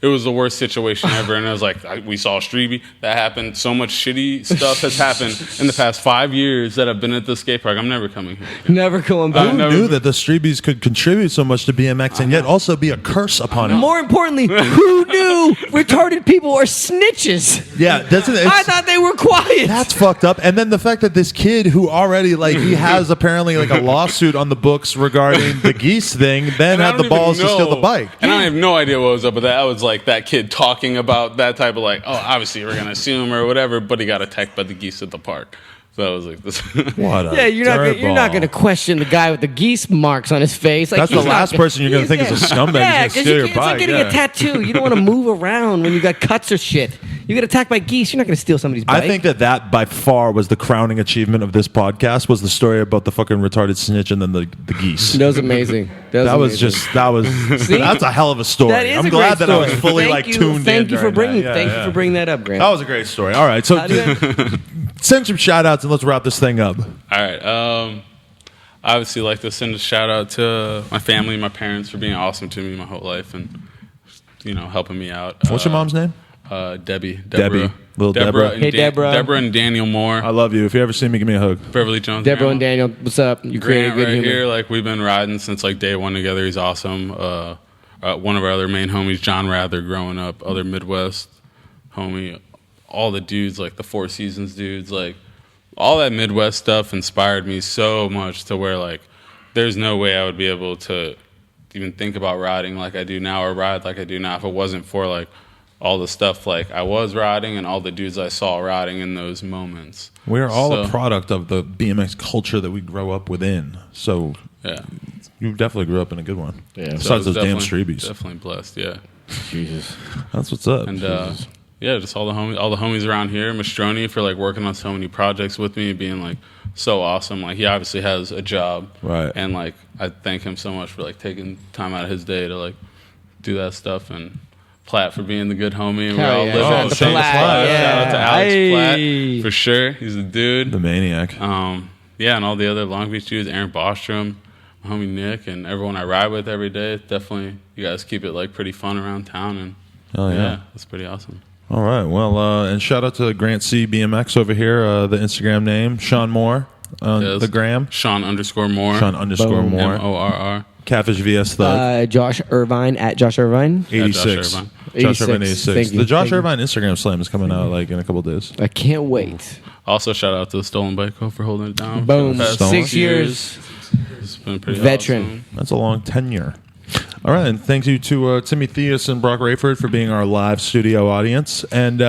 it was the worst situation ever. And I was like, we saw Streeby. That happened. So much shitty stuff has happened in the past 5 years that I've been at the skate park. I'm never coming here again. Never going back. Who knew that the Streebies could contribute so much to BMX and yet also be a curse upon it? More importantly, who knew retarded people are snitches? Yeah, I thought they were quiet. That's fucked up. And then the fact that this kid who already like he has apparently like a lawsuit on the books regarding the geese thing, then had the balls to steal the bike. And I have no idea what was up with that. I was like that kid talking about that type of like, oh, obviously we're gonna sue him or whatever, but he got attacked by the geese at the park. So I was like, this. What a yeah, you're not gonna question the guy with the geese marks on his face. Like, that's the last person you're gonna think is a scumbag. Yeah, because it's like getting a tattoo. You don't want to move around when you got cuts or shit. You get attacked by geese. You're not gonna steal somebody's bike. I think that by far was the crowning achievement of this podcast was the story about the fucking retarded snitch and then the geese. That was amazing. That's a hell of a story. That is I'm a glad great that I story. was fully tuned in. Thank you for bringing that up, Grant. That was a great story. All right, so send some shout outs and let's wrap this thing up. All right. Obviously, like to send a shout out to my family, my parents for being awesome to me my whole life and helping me out. What's your mom's name? Debbie. Little Deborah. Hey, Deborah. Deborah and Daniel Moore. I love you. If you ever see me, give me a hug. Beverly Jones. Deborah and Daniel, what's up? You created good humor. Here, like we've been riding since like day one together. He's awesome. One of our other main homies, John Rather, growing up, other Midwest homie. All the dudes, like the Four Seasons dudes, like all that Midwest stuff inspired me so much to where like there's no way I would be able to even think about riding like I do now or ride like I do now if it wasn't for like all the stuff like I was riding and all the dudes I saw riding in those moments. We're all a product of the BMX culture that we grow up within. So yeah, you definitely grew up in a good one. Yeah. Besides those damn Streebies. Definitely blessed. Yeah. Jesus. That's what's up. And yeah, just all the homies around here. Mastroni for like working on so many projects with me, being like so awesome. Like he obviously has a job, right? And like I thank him so much for like taking time out of his day to like do that stuff. And Platt for being the good homie. And we're all living on the same Platt. Yeah. Shout out to Alex Platt for sure. He's the dude, the maniac. Yeah, and all the other Long Beach dudes, Aaron Bostrom, my homie Nick, and everyone I ride with every day. Definitely, you guys keep it like pretty fun around town, and yeah, that's pretty awesome. All right. Well, and shout out to Grant C. BMX over here, the Instagram name, Sean Morr on the gram. Sean _ Morr. Sean _ Morr. MORR. Catfish VS Thug. Josh Irvine at Josh Irvine. 86. Josh Irvine 86. The Josh Irvine Instagram Slam is coming out like in a couple of days. I can't wait. Also, shout out to the Stolen Bike Co. for holding it down. Boom. 6 years. It's been pretty veteran. Awesome. That's a long tenure. All right, and thank you to Timmy Theus and Brock Rayford for being our live studio audience. And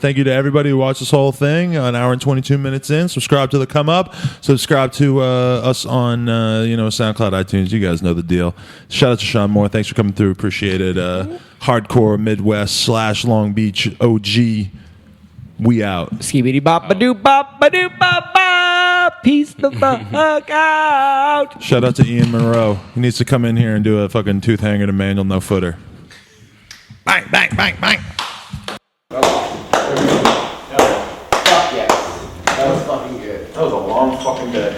thank you to everybody who watched this whole thing, an hour and 22 minutes in. Subscribe to The Come Up. Subscribe to us on SoundCloud, iTunes. You guys know the deal. Shout out to Sean Morr. Thanks for coming through. Appreciate it. Hardcore Midwest / Long Beach OG. We out. Skibidi bop ba doo bop ba doo bop bop. Peace the fuck out. Shout out to Ian Monroe. He needs to come in here and do a fucking tooth hanger to manual no footer. Bang, bang, bang, bang. Fuck yes. That was fucking good. That was a long fucking day.